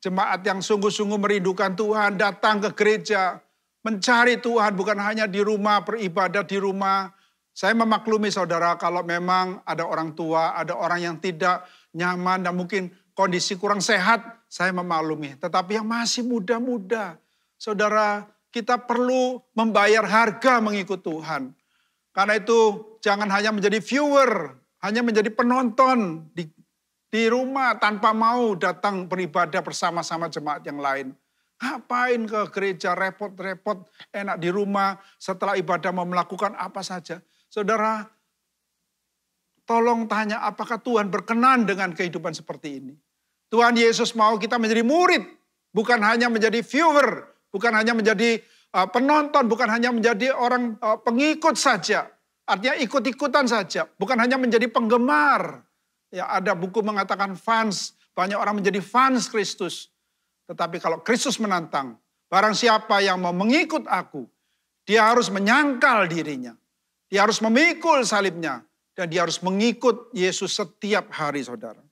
Jemaat yang sungguh-sungguh merindukan Tuhan, datang ke gereja, mencari Tuhan, bukan hanya di rumah, beribadah di rumah. Saya memaklumi saudara, kalau memang ada orang tua, ada orang yang tidak nyaman dan mungkin kondisi kurang sehat, saya memaklumi. Tetapi yang masih muda-muda, saudara, kita perlu membayar harga mengikut Tuhan. Karena itu jangan hanya menjadi viewer, hanya menjadi penonton di rumah tanpa mau datang beribadah bersama-sama jemaat yang lain. Ngapain ke gereja repot-repot, enak di rumah, setelah ibadah mau melakukan apa saja. Saudara, tolong tanya apakah Tuhan berkenan dengan kehidupan seperti ini. Tuhan Yesus mau kita menjadi murid, bukan hanya menjadi viewer, bukan hanya menjadi penonton, bukan hanya menjadi orang pengikut saja. Artinya ikut-ikutan saja, bukan hanya menjadi penggemar. Ya, ada buku mengatakan fans, banyak orang menjadi fans Kristus. Tetapi kalau Kristus menantang, barang siapa yang mau mengikut aku, dia harus menyangkal dirinya. Dia harus memikul salibnya. Dan dia harus mengikut Yesus setiap hari, saudara.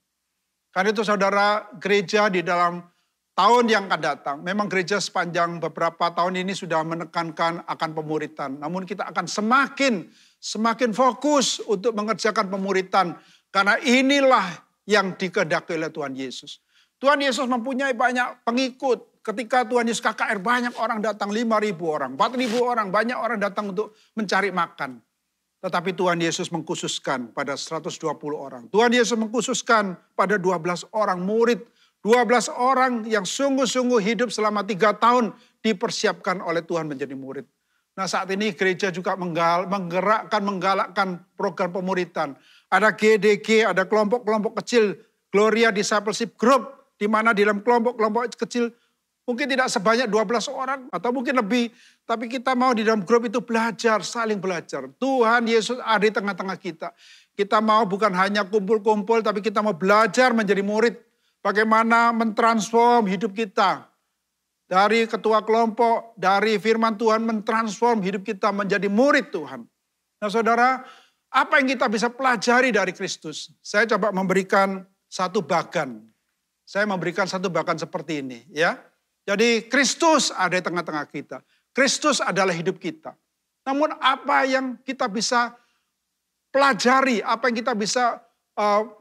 Karena itu saudara, gereja di dalam tahun yang akan datang, memang gereja sepanjang beberapa tahun ini sudah menekankan akan pemuritan. Namun kita akan semakin fokus untuk mengerjakan pemuritan. Karena inilah yang dikehendaki oleh Tuhan Yesus. Tuhan Yesus mempunyai banyak pengikut. Ketika Tuhan Yesus KKR, banyak orang datang, 5.000 orang, 4.000 orang, banyak orang datang untuk mencari makan. Tetapi Tuhan Yesus mengkhususkan pada 120 orang. Tuhan Yesus mengkhususkan pada 12 orang murid. 12 orang yang sungguh-sungguh hidup selama 3 tahun dipersiapkan oleh Tuhan menjadi murid. Nah, saat ini gereja juga menggalakkan program pemuritan. Ada GDG, ada kelompok-kelompok kecil, Gloria Discipleship Group, di mana di dalam kelompok-kelompok kecil mungkin tidak sebanyak 12 orang atau mungkin lebih. Tapi kita mau di dalam grup itu belajar, saling belajar. Tuhan Yesus ada di tengah-tengah kita. Kita mau bukan hanya kumpul-kumpul, tapi kita mau belajar menjadi murid. Bagaimana mentransform hidup kita. Dari ketua kelompok, dari firman Tuhan mentransform hidup kita menjadi murid Tuhan. Nah saudara, apa yang kita bisa pelajari dari Kristus? Saya coba memberikan satu bagan. Saya memberikan satu bagan seperti ini, ya. Jadi Kristus ada di tengah-tengah kita. Kristus adalah hidup kita. Namun apa yang kita bisa pelajari, apa yang kita bisa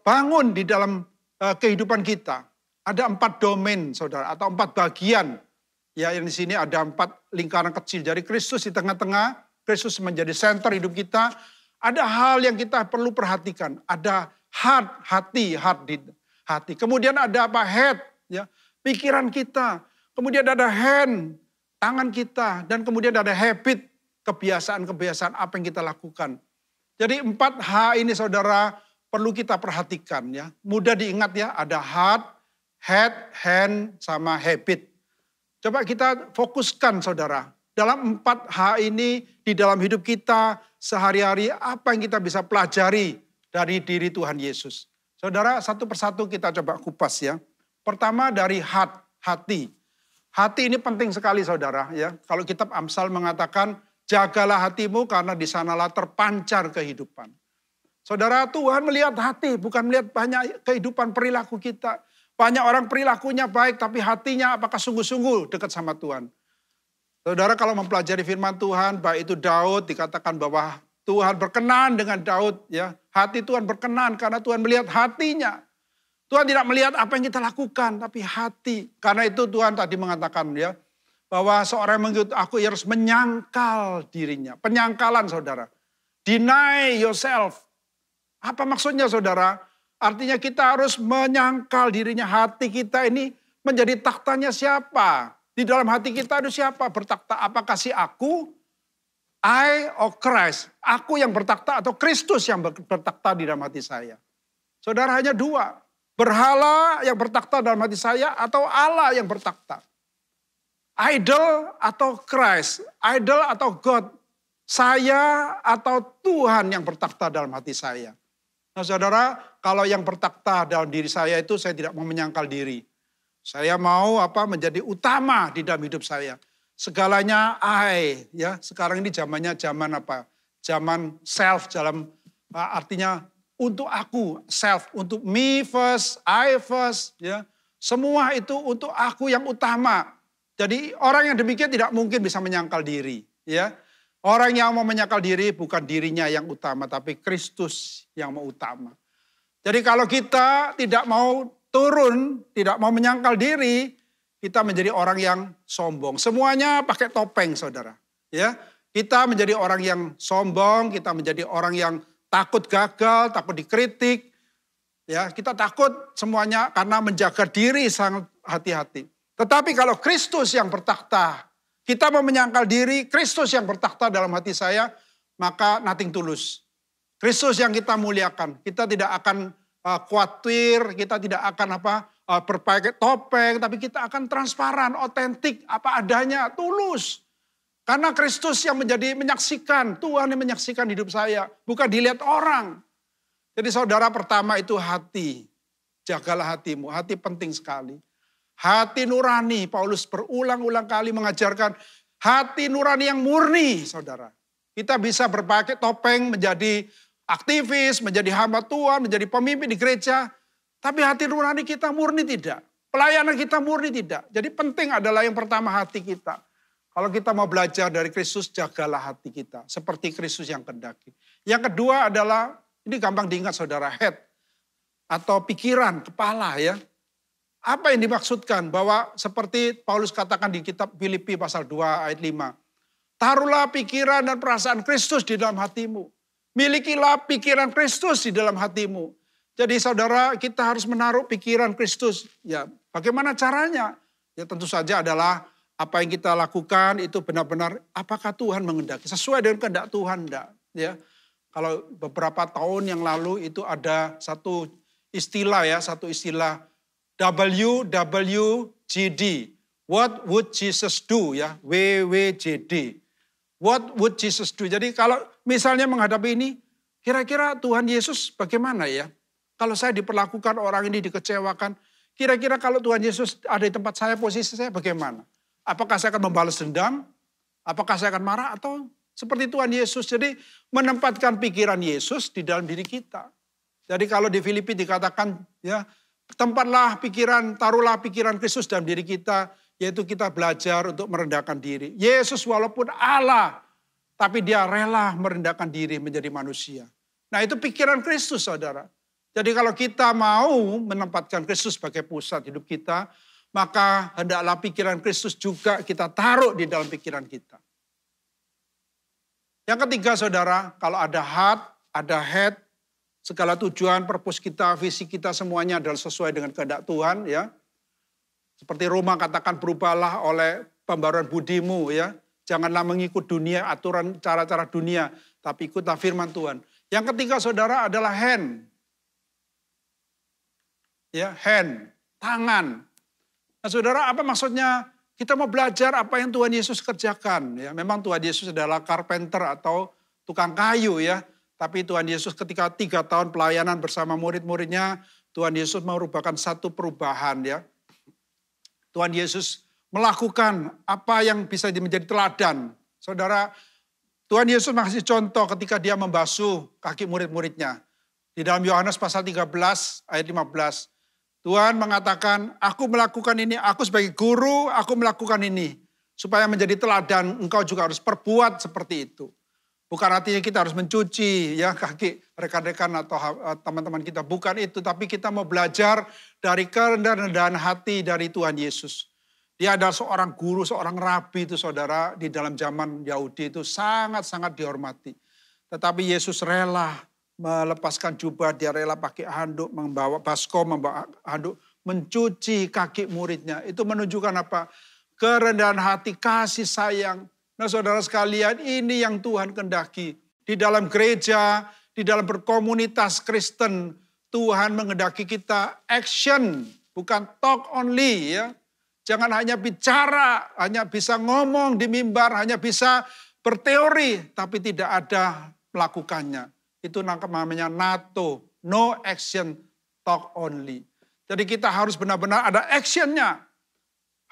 bangun di dalam kehidupan kita. Ada 4 domain, saudara, atau 4 bagian. Ya, yang di sini ada 4 lingkaran kecil. Jadi Kristus di tengah-tengah, Kristus menjadi center hidup kita. Ada hal yang kita perlu perhatikan. Ada hati. Kemudian ada apa? Head, ya, pikiran kita. Kemudian ada hand, tangan kita. Dan kemudian ada habit, kebiasaan-kebiasaan apa yang kita lakukan. Jadi 4H ini saudara perlu kita perhatikan ya. Mudah diingat ya, ada heart, head, hand, sama habit. Coba kita fokuskan saudara. Dalam 4H ini di dalam hidup kita sehari-hari apa yang kita bisa pelajari dari diri Tuhan Yesus. Saudara, satu persatu kita coba kupas ya. Pertama dari hati. Hati ini penting sekali saudara ya. Kalau kitab Amsal mengatakan jagalah hatimu karena di sanalah terpancar kehidupan. Saudara, Tuhan melihat hati, bukan melihat banyak kehidupan perilaku kita. Banyak orang perilakunya baik tapi hatinya apakah sungguh-sungguh dekat sama Tuhan. Saudara, kalau mempelajari firman Tuhan, baik itu Daud dikatakan bahwa Tuhan berkenan dengan Daud ya. Hati Tuhan berkenan karena Tuhan melihat hatinya. Tuhan tidak melihat apa yang kita lakukan tapi hati. Karena itu Tuhan tadi mengatakan ya bahwa seorang yang mengikut aku harus menyangkal dirinya. Penyangkalan saudara. Deny yourself. Apa maksudnya saudara? Artinya kita harus menyangkal dirinya. Hati kita ini menjadi taktanya siapa? Di dalam hati kita ada siapa bertakhta? Apakah si aku? I or Christ, aku yang bertakhta atau Kristus yang bertakhta di dalam hati saya. Saudara, hanya dua, berhala yang bertakhta dalam hati saya atau Allah yang bertakhta. Idol atau Christ, idol atau God, saya atau Tuhan yang bertakhta dalam hati saya. Nah saudara, kalau yang bertakhta dalam diri saya itu saya tidak mau menyangkal diri. Saya mau menjadi utama di dalam hidup saya. Segalanya ya. Sekarang ini zamannya zaman apa? Zaman self, dalam artinya untuk aku, self, untuk me first, I first, ya. Semua itu untuk aku yang utama. Jadi orang yang demikian tidak mungkin bisa menyangkal diri, ya. Orang yang mau menyangkal diri bukan dirinya yang utama, tapi Kristus yang mau utama. Jadi kalau kita tidak mau turun, tidak mau menyangkal diri, kita menjadi orang yang sombong. Semuanya pakai topeng, saudara. Ya, kita menjadi orang yang sombong, kita menjadi orang yang takut gagal, takut dikritik. Ya, kita takut semuanya karena menjaga diri sangat hati-hati. Tetapi kalau Kristus yang bertakhta, kita mau menyangkal diri, Kristus yang bertakhta dalam hati saya, maka nothing tulus. Kristus yang kita muliakan, kita tidak akan khawatir, kita tidak akan berpakai topeng, tapi kita akan transparan, otentik, apa adanya, tulus. Karena Kristus yang menyaksikan, Tuhan yang menyaksikan hidup saya, bukan dilihat orang. Jadi saudara, pertama itu hati. Jagalah hatimu, hati penting sekali. Hati nurani, Paulus berulang-ulang kali mengajarkan hati nurani yang murni, saudara. Kita bisa berpakai topeng menjadi aktivis, menjadi hamba Tuhan, menjadi pemimpin di gereja. Tapi hati nurani kita murni tidak. Pelayanan kita murni tidak. Jadi penting adalah yang pertama hati kita. Kalau kita mau belajar dari Kristus, jagalah hati kita. Seperti Kristus yang kehendaki. Yang kedua adalah, ini gampang diingat saudara, head. Atau pikiran, kepala ya. Apa yang dimaksudkan? Bahwa seperti Paulus katakan di kitab Filipi pasal 2 ayat 5. Taruhlah pikiran dan perasaan Kristus di dalam hatimu. Milikilah pikiran Kristus di dalam hatimu. Jadi saudara, kita harus menaruh pikiran Kristus. Ya, bagaimana caranya? Ya tentu saja adalah apa yang kita lakukan itu benar-benar apakah Tuhan menghendaki sesuai dengan kehendak Tuhan enggak? Ya. Kalau beberapa tahun yang lalu itu ada satu istilah WWJD. What would Jesus do ya? WWJD. What would Jesus do? Jadi kalau misalnya menghadapi ini, kira-kira Tuhan Yesus bagaimana ya? Kalau saya diperlakukan orang ini dikecewakan, kira-kira kalau Tuhan Yesus ada di tempat saya, posisi saya bagaimana? Apakah saya akan membalas dendam? Apakah saya akan marah? Atau seperti Tuhan Yesus? Jadi menempatkan pikiran Yesus di dalam diri kita. Jadi kalau di Filipi dikatakan ya, tempatlah pikiran, taruhlah pikiran Kristus dalam diri kita, yaitu kita belajar untuk merendahkan diri. Yesus walaupun Allah, tapi dia rela merendahkan diri menjadi manusia. Nah itu pikiran Kristus saudara. Jadi kalau kita mau menempatkan Kristus sebagai pusat hidup kita, maka hendaklah pikiran Kristus juga kita taruh di dalam pikiran kita. Yang ketiga saudara, kalau ada heart, ada head, segala tujuan, purpose kita, visi kita semuanya adalah sesuai dengan kehendak Tuhan ya. Seperti Roma katakan berubahlah oleh pembaruan budimu ya. Janganlah mengikut dunia, aturan cara-cara dunia, tapi ikutlah firman Tuhan. Yang ketiga saudara adalah hand. Ya, hand, tangan. Nah, saudara, apa maksudnya? Kita mau belajar apa yang Tuhan Yesus kerjakan. Ya, memang Tuhan Yesus adalah carpenter atau tukang kayu ya. Tapi Tuhan Yesus ketika 3 tahun pelayanan bersama murid-muridnya, Tuhan Yesus merupakan satu perubahan ya. Tuhan Yesus melakukan apa yang bisa menjadi teladan. Saudara, Tuhan Yesus masih contoh ketika dia membasuh kaki murid-muridnya. Di dalam Yohanes pasal 13 ayat 15. Tuhan mengatakan, aku melakukan ini, aku sebagai guru, aku melakukan ini. Supaya menjadi teladan, engkau juga harus perbuat seperti itu. Bukan artinya kita harus mencuci ya kaki rekan-rekan atau teman-teman kita. Bukan itu, tapi kita mau belajar dari kerendahan hati dari Tuhan Yesus. Dia adalah seorang guru, seorang rabi itu saudara. Di dalam zaman Yahudi itu sangat-sangat dihormati. Tetapi Yesus rela melepaskan jubah, dia rela pakai handuk, membawa baskom, membawa handuk, mencuci kaki muridnya. Itu menunjukkan apa? Kerendahan hati, kasih sayang. Nah saudara sekalian, ini yang Tuhan kehendaki. Di dalam gereja, di dalam berkomunitas Kristen, Tuhan menghendaki kita action, bukan talk only ya. Jangan hanya bicara, hanya bisa ngomong di mimbar, hanya bisa berteori, tapi tidak ada melakukannya. Itu namanya NATO, no action, talk only. Jadi kita harus benar-benar ada actionnya.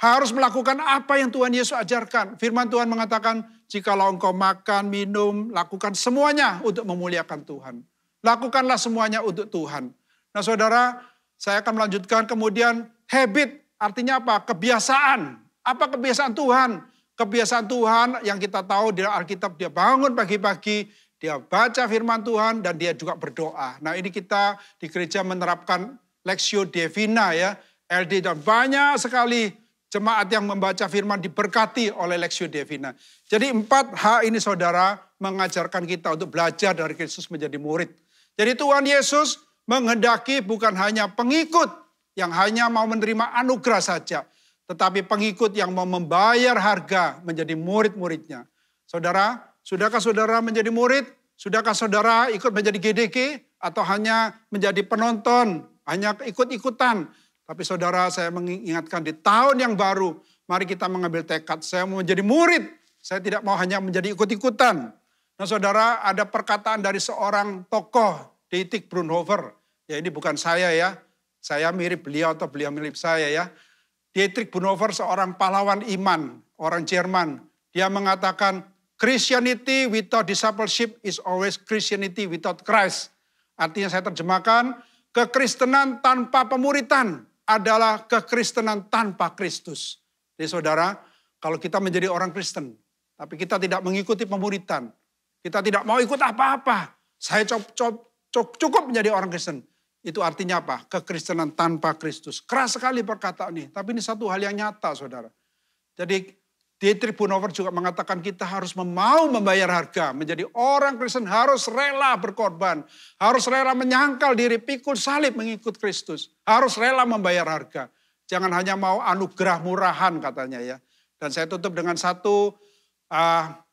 Harus melakukan apa yang Tuhan Yesus ajarkan. Firman Tuhan mengatakan, jikalau engkau makan, minum, lakukan semuanya untuk memuliakan Tuhan. Lakukanlah semuanya untuk Tuhan. Nah saudara, saya akan melanjutkan kemudian habit. Artinya apa? Kebiasaan. Apa kebiasaan Tuhan? Kebiasaan Tuhan yang kita tahu di Alkitab, dia bangun pagi-pagi, dia baca firman Tuhan, dan dia juga berdoa. Nah ini kita di gereja menerapkan Lectio Divina ya, LD, dan banyak sekali jemaat yang membaca firman diberkati oleh Lectio Divina. Jadi 4H ini saudara mengajarkan kita untuk belajar dari Kristus menjadi murid. Jadi Tuhan Yesus menghendaki bukan hanya pengikut yang hanya mau menerima anugerah saja. Tetapi pengikut yang mau membayar harga menjadi murid-muridnya. Saudara, sudahkah saudara menjadi murid? Sudahkah saudara ikut menjadi GDG? Atau hanya menjadi penonton, hanya ikut-ikutan? Tapi saudara, saya mengingatkan di tahun yang baru, mari kita mengambil tekad. Saya mau menjadi murid, saya tidak mau hanya menjadi ikut-ikutan. Nah saudara, ada perkataan dari seorang tokoh, Dietrich Bonhoeffer. Ya ini bukan saya ya, saya mirip beliau atau beliau mirip saya ya. Dietrich Bonhoeffer seorang pahlawan iman, orang Jerman. Dia mengatakan, Christianity without discipleship is always Christianity without Christ. Artinya saya terjemahkan, kekristenan tanpa pemuritan adalah kekristenan tanpa Kristus. Jadi saudara, kalau kita menjadi orang Kristen, tapi kita tidak mengikuti pemuritan, kita tidak mau ikut apa-apa, saya cukup menjadi orang Kristen. Itu artinya apa? Kekristenan tanpa Kristus. Keras sekali perkataan ini, tapi ini satu hal yang nyata saudara. Jadi Dietrich Bonhoeffer juga mengatakan kita harus mau membayar harga. Menjadi orang Kristen harus rela berkorban. Harus rela menyangkal diri, pikul salib mengikut Kristus. Harus rela membayar harga. Jangan hanya mau anugerah murahan katanya ya. Dan saya tutup dengan satu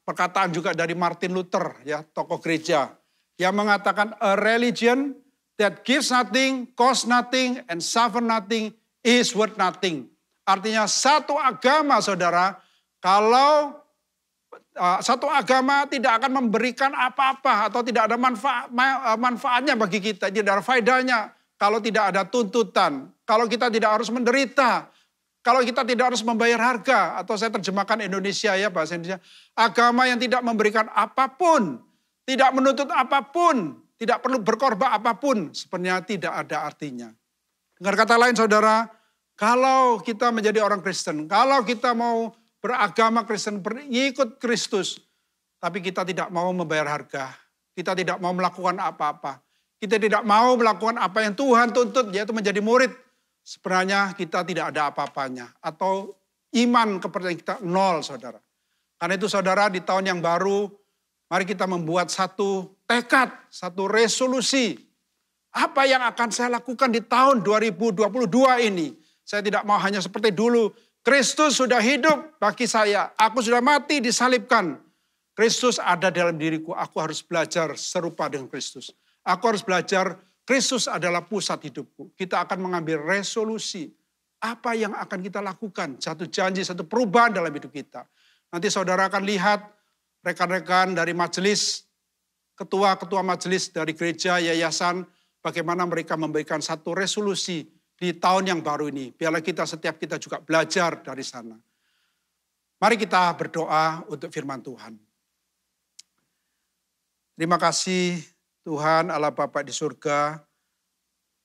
perkataan juga dari Martin Luther, ya tokoh gereja. Yang mengatakan a religion that gives nothing, costs nothing, and suffer nothing is worth nothing. Artinya satu agama saudara, kalau satu agama tidak akan memberikan apa-apa atau tidak ada manfaatnya bagi kita, tidak ada faedahnya kalau tidak ada tuntutan, kalau kita tidak harus menderita, kalau kita tidak harus membayar harga, atau saya terjemahkan Indonesia ya bahasa Indonesia, agama yang tidak memberikan apapun, tidak menuntut apapun, tidak perlu berkorban apapun, sebenarnya tidak ada artinya. Dengan kata lain saudara, kalau kita menjadi orang Kristen, kalau kita mau beragama Kristen, mengikut Kristus, tapi kita tidak mau membayar harga, kita tidak mau melakukan apa-apa, kita tidak mau melakukan apa yang Tuhan tuntut, yaitu menjadi murid, sebenarnya kita tidak ada apa-apanya, atau iman kepercayaan kita nol saudara. Karena itu saudara, di tahun yang baru, mari kita membuat satu tekad, satu resolusi, apa yang akan saya lakukan di tahun 2022 ini. Saya tidak mau hanya seperti dulu, Kristus sudah hidup bagi saya. Aku sudah mati disalibkan. Kristus ada dalam diriku. Aku harus belajar serupa dengan Kristus. Aku harus belajar Kristus adalah pusat hidupku. Kita akan mengambil resolusi. Apa yang akan kita lakukan. Satu janji, satu perubahan dalam hidup kita. Nanti saudara akan lihat rekan-rekan dari majelis ketua-ketua majelis dari gereja, yayasan, bagaimana mereka memberikan satu resolusi di tahun yang baru ini. Biarlah setiap kita juga belajar dari sana. Mari kita berdoa untuk firman Tuhan. Terima kasih Tuhan Allah Bapa di surga,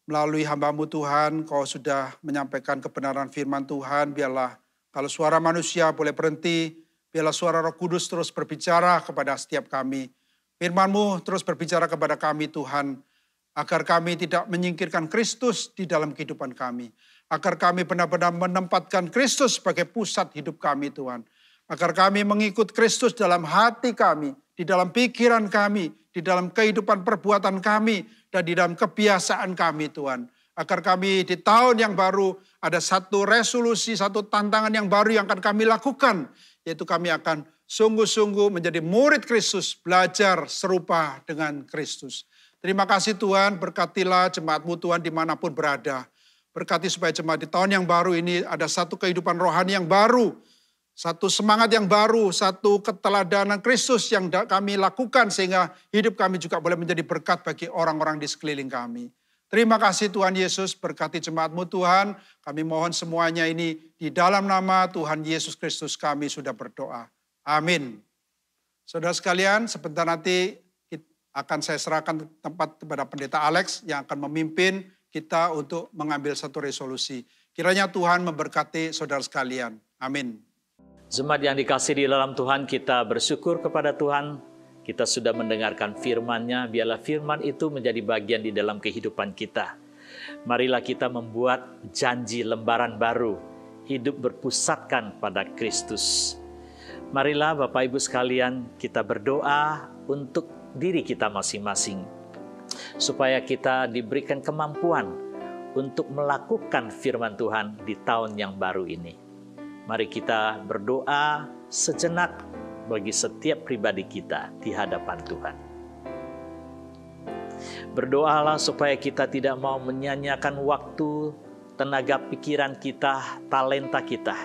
melalui hamba-Mu Tuhan, Kau sudah menyampaikan kebenaran firman Tuhan. Biarlah kalau suara manusia boleh berhenti, biarlah suara Roh Kudus terus berbicara kepada setiap kami. Firman-Mu terus berbicara kepada kami Tuhan, agar kami tidak menyingkirkan Kristus di dalam kehidupan kami. Agar kami benar-benar menempatkan Kristus sebagai pusat hidup kami Tuhan. Agar kami mengikut Kristus dalam hati kami, di dalam pikiran kami, di dalam kehidupan perbuatan kami, dan di dalam kebiasaan kami Tuhan. Agar kami di tahun yang baru ada satu resolusi, satu tantangan yang baru yang akan kami lakukan. Yaitu kami akan sungguh-sungguh menjadi murid Kristus, belajar serupa dengan Kristus. Terima kasih Tuhan, berkatilah jemaat-Mu Tuhan dimanapun berada. Berkati supaya jemaat di tahun yang baru ini ada satu kehidupan rohani yang baru. Satu semangat yang baru, satu keteladanan Kristus yang kami lakukan sehingga hidup kami juga boleh menjadi berkat bagi orang-orang di sekeliling kami. Terima kasih Tuhan Yesus, berkati jemaat-Mu Tuhan. Kami mohon semuanya ini di dalam nama Tuhan Yesus Kristus kami sudah berdoa. Amin. Saudara sekalian, sebentar nanti akan saya serahkan tempat kepada Pendeta Alex yang akan memimpin kita untuk mengambil satu resolusi. Kiranya Tuhan memberkati saudara sekalian. Amin. Jemaat yang dikasihi di dalam Tuhan, kita bersyukur kepada Tuhan. Kita sudah mendengarkan firman-Nya, biarlah firman itu menjadi bagian di dalam kehidupan kita. Marilah kita membuat janji lembaran baru, hidup berpusatkan pada Kristus. Marilah Bapak Ibu sekalian, kita berdoa untuk diri kita masing-masing, supaya kita diberikan kemampuan untuk melakukan firman Tuhan di tahun yang baru ini. Mari kita berdoa sejenak bagi setiap pribadi kita di hadapan Tuhan. Berdoalah supaya kita tidak mau menyia-nyiakan waktu, tenaga pikiran kita, talenta kita.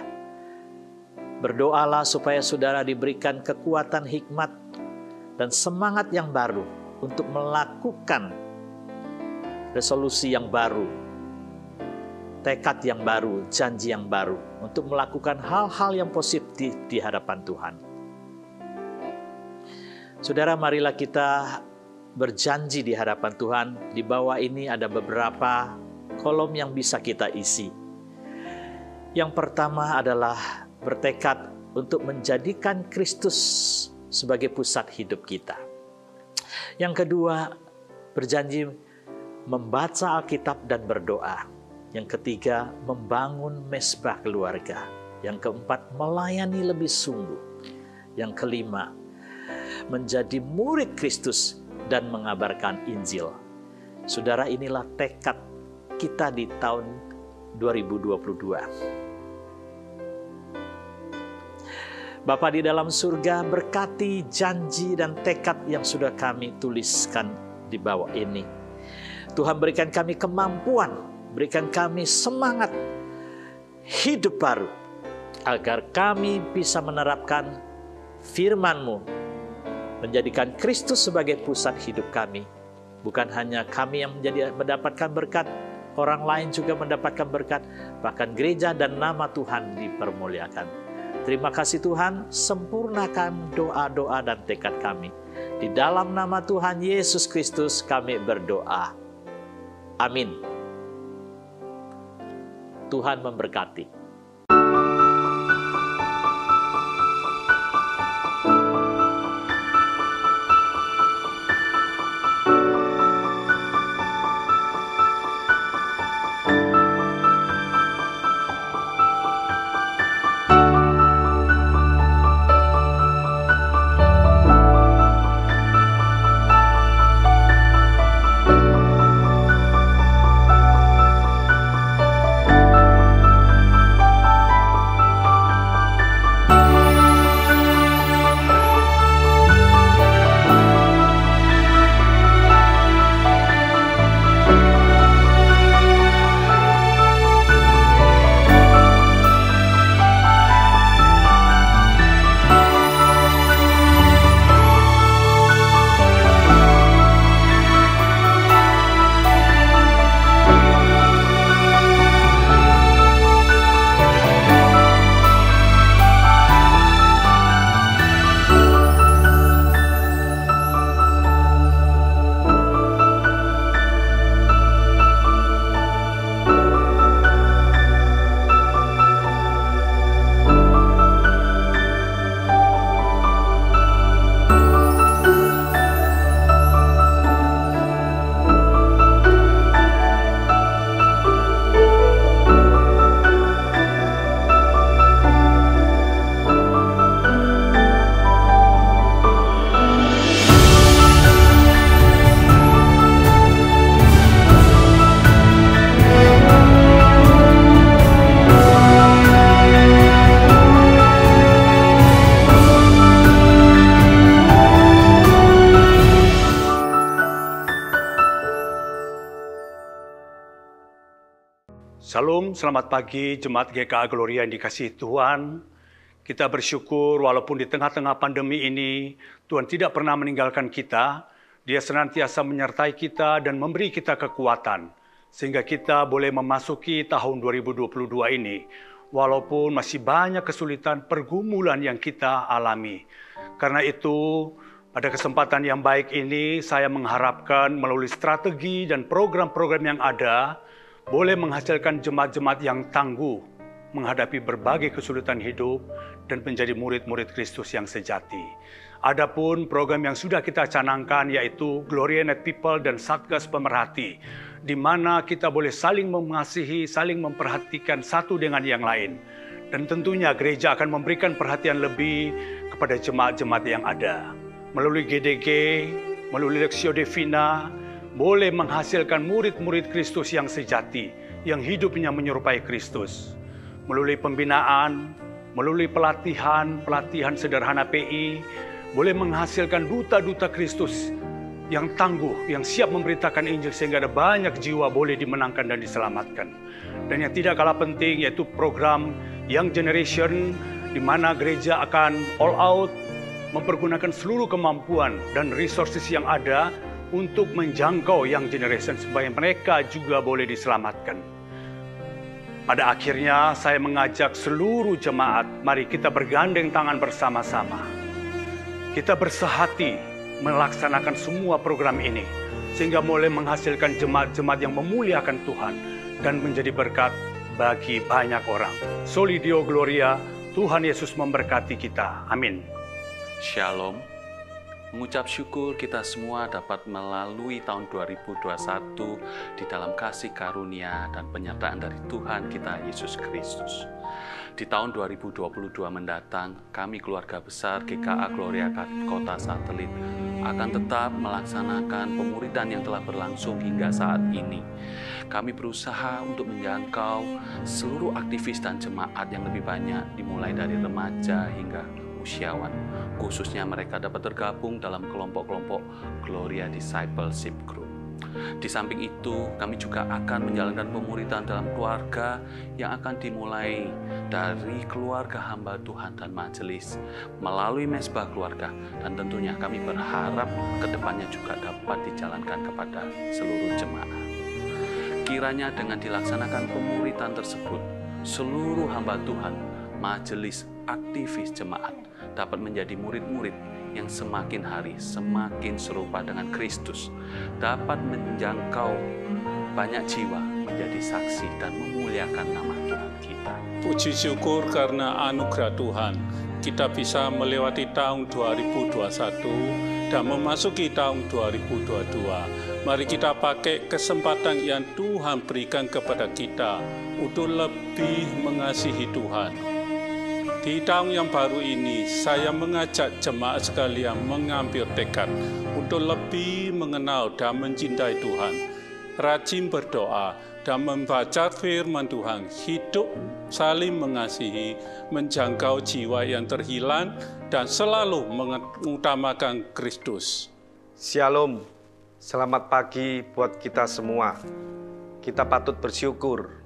Berdoalah supaya saudara diberikan kekuatan hikmat dan semangat yang baru untuk melakukan resolusi yang baru, tekad yang baru, janji yang baru, untuk melakukan hal-hal yang positif di hadapan Tuhan. Saudara, marilah kita berjanji di hadapan Tuhan. Di bawah ini ada beberapa kolom yang bisa kita isi. Yang pertama adalah bertekad untuk menjadikan Kristus sebagai pusat hidup kita. Yang kedua, berjanji membaca Alkitab dan berdoa. Yang ketiga, membangun mesbah keluarga. Yang keempat, melayani lebih sungguh. Yang kelima, menjadi murid Kristus dan mengabarkan Injil. Saudara, inilah tekad kita di tahun 2022. Bapa di dalam surga, berkati janji dan tekad yang sudah kami tuliskan di bawah ini. Tuhan, berikan kami kemampuan, berikan kami semangat hidup baru, agar kami bisa menerapkan firman-Mu, menjadikan Kristus sebagai pusat hidup kami. Bukan hanya kami yang mendapatkan berkat, orang lain juga mendapatkan berkat, bahkan gereja dan nama Tuhan dipermuliakan. Terima kasih Tuhan, sempurnakan doa-doa dan tekad kami. Di dalam nama Tuhan Yesus Kristus kami berdoa. Amin. Tuhan memberkati. selamat pagi Jemaat GKA Gloria yang dikasihi Tuhan. Kita bersyukur walaupun di tengah-tengah pandemi ini, Tuhan tidak pernah meninggalkan kita. Dia senantiasa menyertai kita dan memberi kita kekuatan. Sehingga kita boleh memasuki tahun 2022 ini. Walaupun masih banyak kesulitan pergumulan yang kita alami. Karena itu, pada kesempatan yang baik ini, saya mengharapkan melalui strategi dan program-program yang ada, boleh menghasilkan jemaat-jemaat yang tangguh menghadapi berbagai kesulitan hidup dan menjadi murid-murid Kristus yang sejati. Adapun program yang sudah kita canangkan yaitu Gloria Net People dan Satgas Pemerhati, di mana kita boleh saling mengasihi, saling memperhatikan satu dengan yang lain. Dan tentunya gereja akan memberikan perhatian lebih kepada jemaat-jemaat yang ada. Melalui GDG, melalui Lexio Divina, boleh menghasilkan murid-murid Kristus yang sejati, yang hidupnya menyerupai Kristus. Melalui pembinaan, melalui pelatihan sederhana PI, boleh menghasilkan duta-duta Kristus yang tangguh, yang siap memberitakan Injil sehingga ada banyak jiwa boleh dimenangkan dan diselamatkan. Dan yang tidak kalah penting yaitu program Young Generation, di mana gereja akan all out mempergunakan seluruh kemampuan dan resources yang ada untuk menjangkau Young Generation supaya mereka juga boleh diselamatkan. Pada akhirnya saya mengajak seluruh jemaat, mari kita bergandeng tangan bersama-sama. Kita bersehati melaksanakan semua program ini sehingga boleh menghasilkan jemaat-jemaat yang memuliakan Tuhan dan menjadi berkat bagi banyak orang. Soli Deo Gloria, Tuhan Yesus memberkati kita. Amin. Shalom. Mengucap syukur kita semua dapat melalui tahun 2021 di dalam kasih karunia dan penyertaan dari Tuhan kita Yesus Kristus. Di tahun 2022 mendatang, kami keluarga besar GKA Gloria Kota Satelit akan tetap melaksanakan pemuridan yang telah berlangsung hingga saat ini. Kami berusaha untuk menjangkau seluruh aktivis dan jemaat yang lebih banyak, dimulai dari remaja hingga usiawan. Khususnya mereka dapat tergabung dalam kelompok-kelompok Gloria Discipleship Group. Di samping itu, kami juga akan menjalankan pemuridan dalam keluarga yang akan dimulai dari keluarga hamba Tuhan dan majelis melalui mesbah keluarga, dan tentunya kami berharap kedepannya juga dapat dijalankan kepada seluruh jemaat. Kiranya dengan dilaksanakan pemuridan tersebut, seluruh hamba Tuhan, majelis, aktivis jemaat dapat menjadi murid-murid yang semakin hari semakin serupa dengan Kristus, dapat menjangkau banyak jiwa menjadi saksi dan memuliakan nama Tuhan kita. Puji syukur karena anugerah Tuhan, kita bisa melewati tahun 2021 dan memasuki tahun 2022. Mari kita pakai kesempatan yang Tuhan berikan kepada kita untuk lebih mengasihi Tuhan. Di tahun yang baru ini, saya mengajak jemaat sekalian mengambil tekad untuk lebih mengenal dan mencintai Tuhan, rajin berdoa dan membaca firman Tuhan, hidup saling mengasihi, menjangkau jiwa yang terhilang, dan selalu mengutamakan Kristus. Shalom, selamat pagi buat kita semua. Kita patut bersyukur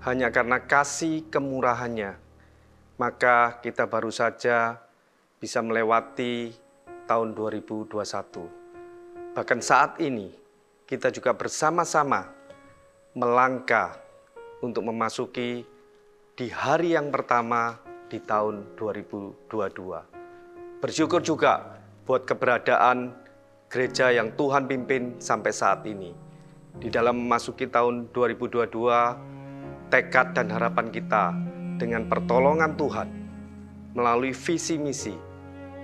hanya karena kasih kemurahannya, maka kita baru saja bisa melewati tahun 2021. Bahkan saat ini, kita juga bersama-sama melangkah untuk memasuki di hari yang pertama di tahun 2022. Bersyukur juga buat keberadaan gereja yang Tuhan pimpin sampai saat ini. Di dalam memasuki tahun 2022, tekad dan harapan kita dengan pertolongan Tuhan, melalui visi misi,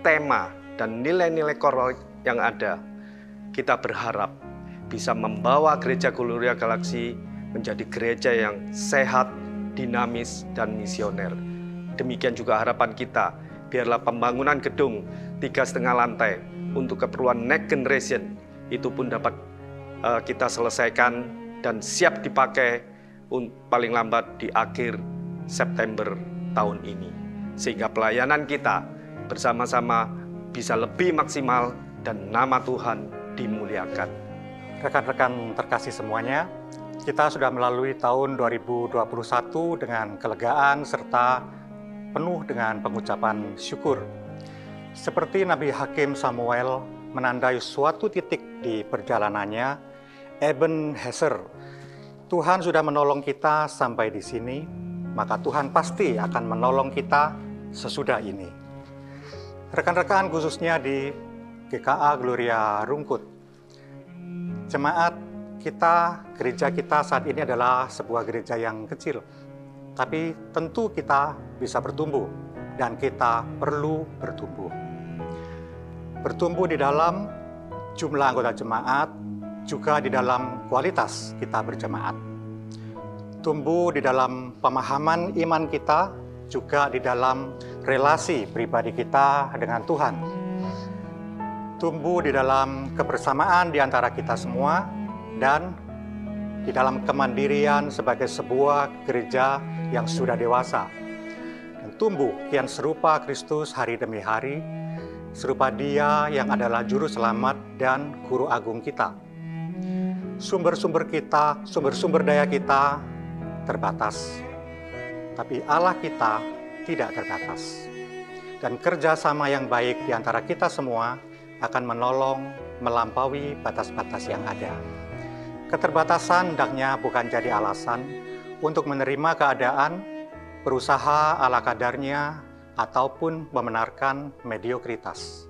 tema, dan nilai-nilai core yang ada, kita berharap bisa membawa Gereja Gloria Galaksi menjadi gereja yang sehat, dinamis, dan misioner. Demikian juga harapan kita, biarlah pembangunan gedung 3,5 lantai untuk keperluan next generation itu pun dapat kita selesaikan dan siap dipakai paling lambat di akhir September tahun ini, sehingga pelayanan kita bersama-sama bisa lebih maksimal dan nama Tuhan dimuliakan. Rekan-rekan terkasih semuanya, Kita sudah melalui tahun 2021 dengan kelegaan serta penuh dengan pengucapan syukur. Seperti Nabi Hakim Samuel menandai suatu titik di perjalanannya, Ebenezer, Tuhan sudah menolong kita sampai di sini, maka Tuhan pasti akan menolong kita sesudah ini. Rekan-rekan khususnya di GKA Gloria Rungkut, jemaat kita, gereja kita saat ini adalah sebuah gereja yang kecil, tapi tentu kita bisa bertumbuh dan kita perlu bertumbuh. Bertumbuh di dalam jumlah anggota jemaat, juga di dalam kualitas kita berjemaat. Tumbuh di dalam pemahaman iman kita, juga di dalam relasi pribadi kita dengan Tuhan. Tumbuh di dalam kebersamaan di antara kita semua, dan di dalam kemandirian sebagai sebuah gereja yang sudah dewasa. Dan tumbuh kian serupa Kristus hari demi hari, serupa Dia yang adalah Juru Selamat dan Guru Agung kita. Sumber-sumber kita, sumber-sumber daya kita terbatas, tapi Allah kita tidak terbatas. Dan kerjasama yang baik di antara kita semua akan menolong melampaui batas-batas yang ada. Keterbatasan hendaknya bukan jadi alasan untuk menerima keadaan, berusaha ala kadarnya, ataupun membenarkan mediokritas.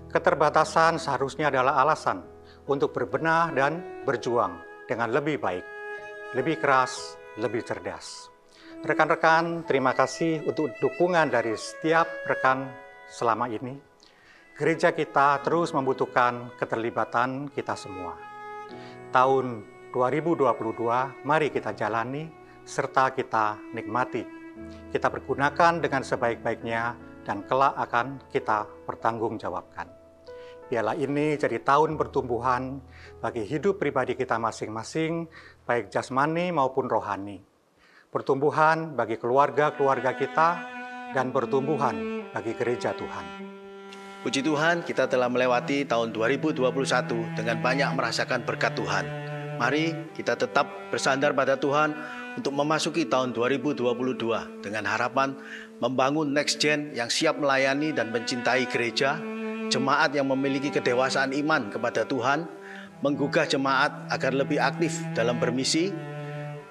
Keterbatasan seharusnya adalah alasan untuk berbenah dan berjuang dengan lebih baik, lebih keras, lebih cerdas. Rekan-rekan, terima kasih untuk dukungan dari setiap rekan selama ini. Gereja kita terus membutuhkan keterlibatan kita semua. Tahun 2022, mari kita jalani serta kita nikmati. Kita pergunakan dengan sebaik-baiknya dan kelak akan kita pertanggungjawabkan. Biarlah ini jadi tahun pertumbuhan bagi hidup pribadi kita masing-masing, baik jasmani maupun rohani. Pertumbuhan bagi keluarga-keluarga kita dan pertumbuhan bagi gereja Tuhan. Puji Tuhan, kita telah melewati tahun 2021 dengan banyak merasakan berkat Tuhan. Mari kita tetap bersandar pada Tuhan untuk memasuki tahun 2022 dengan harapan membangun next gen yang siap melayani dan mencintai gereja, jemaat yang memiliki kedewasaan iman kepada Tuhan, menggugah jemaat agar lebih aktif dalam bermisi.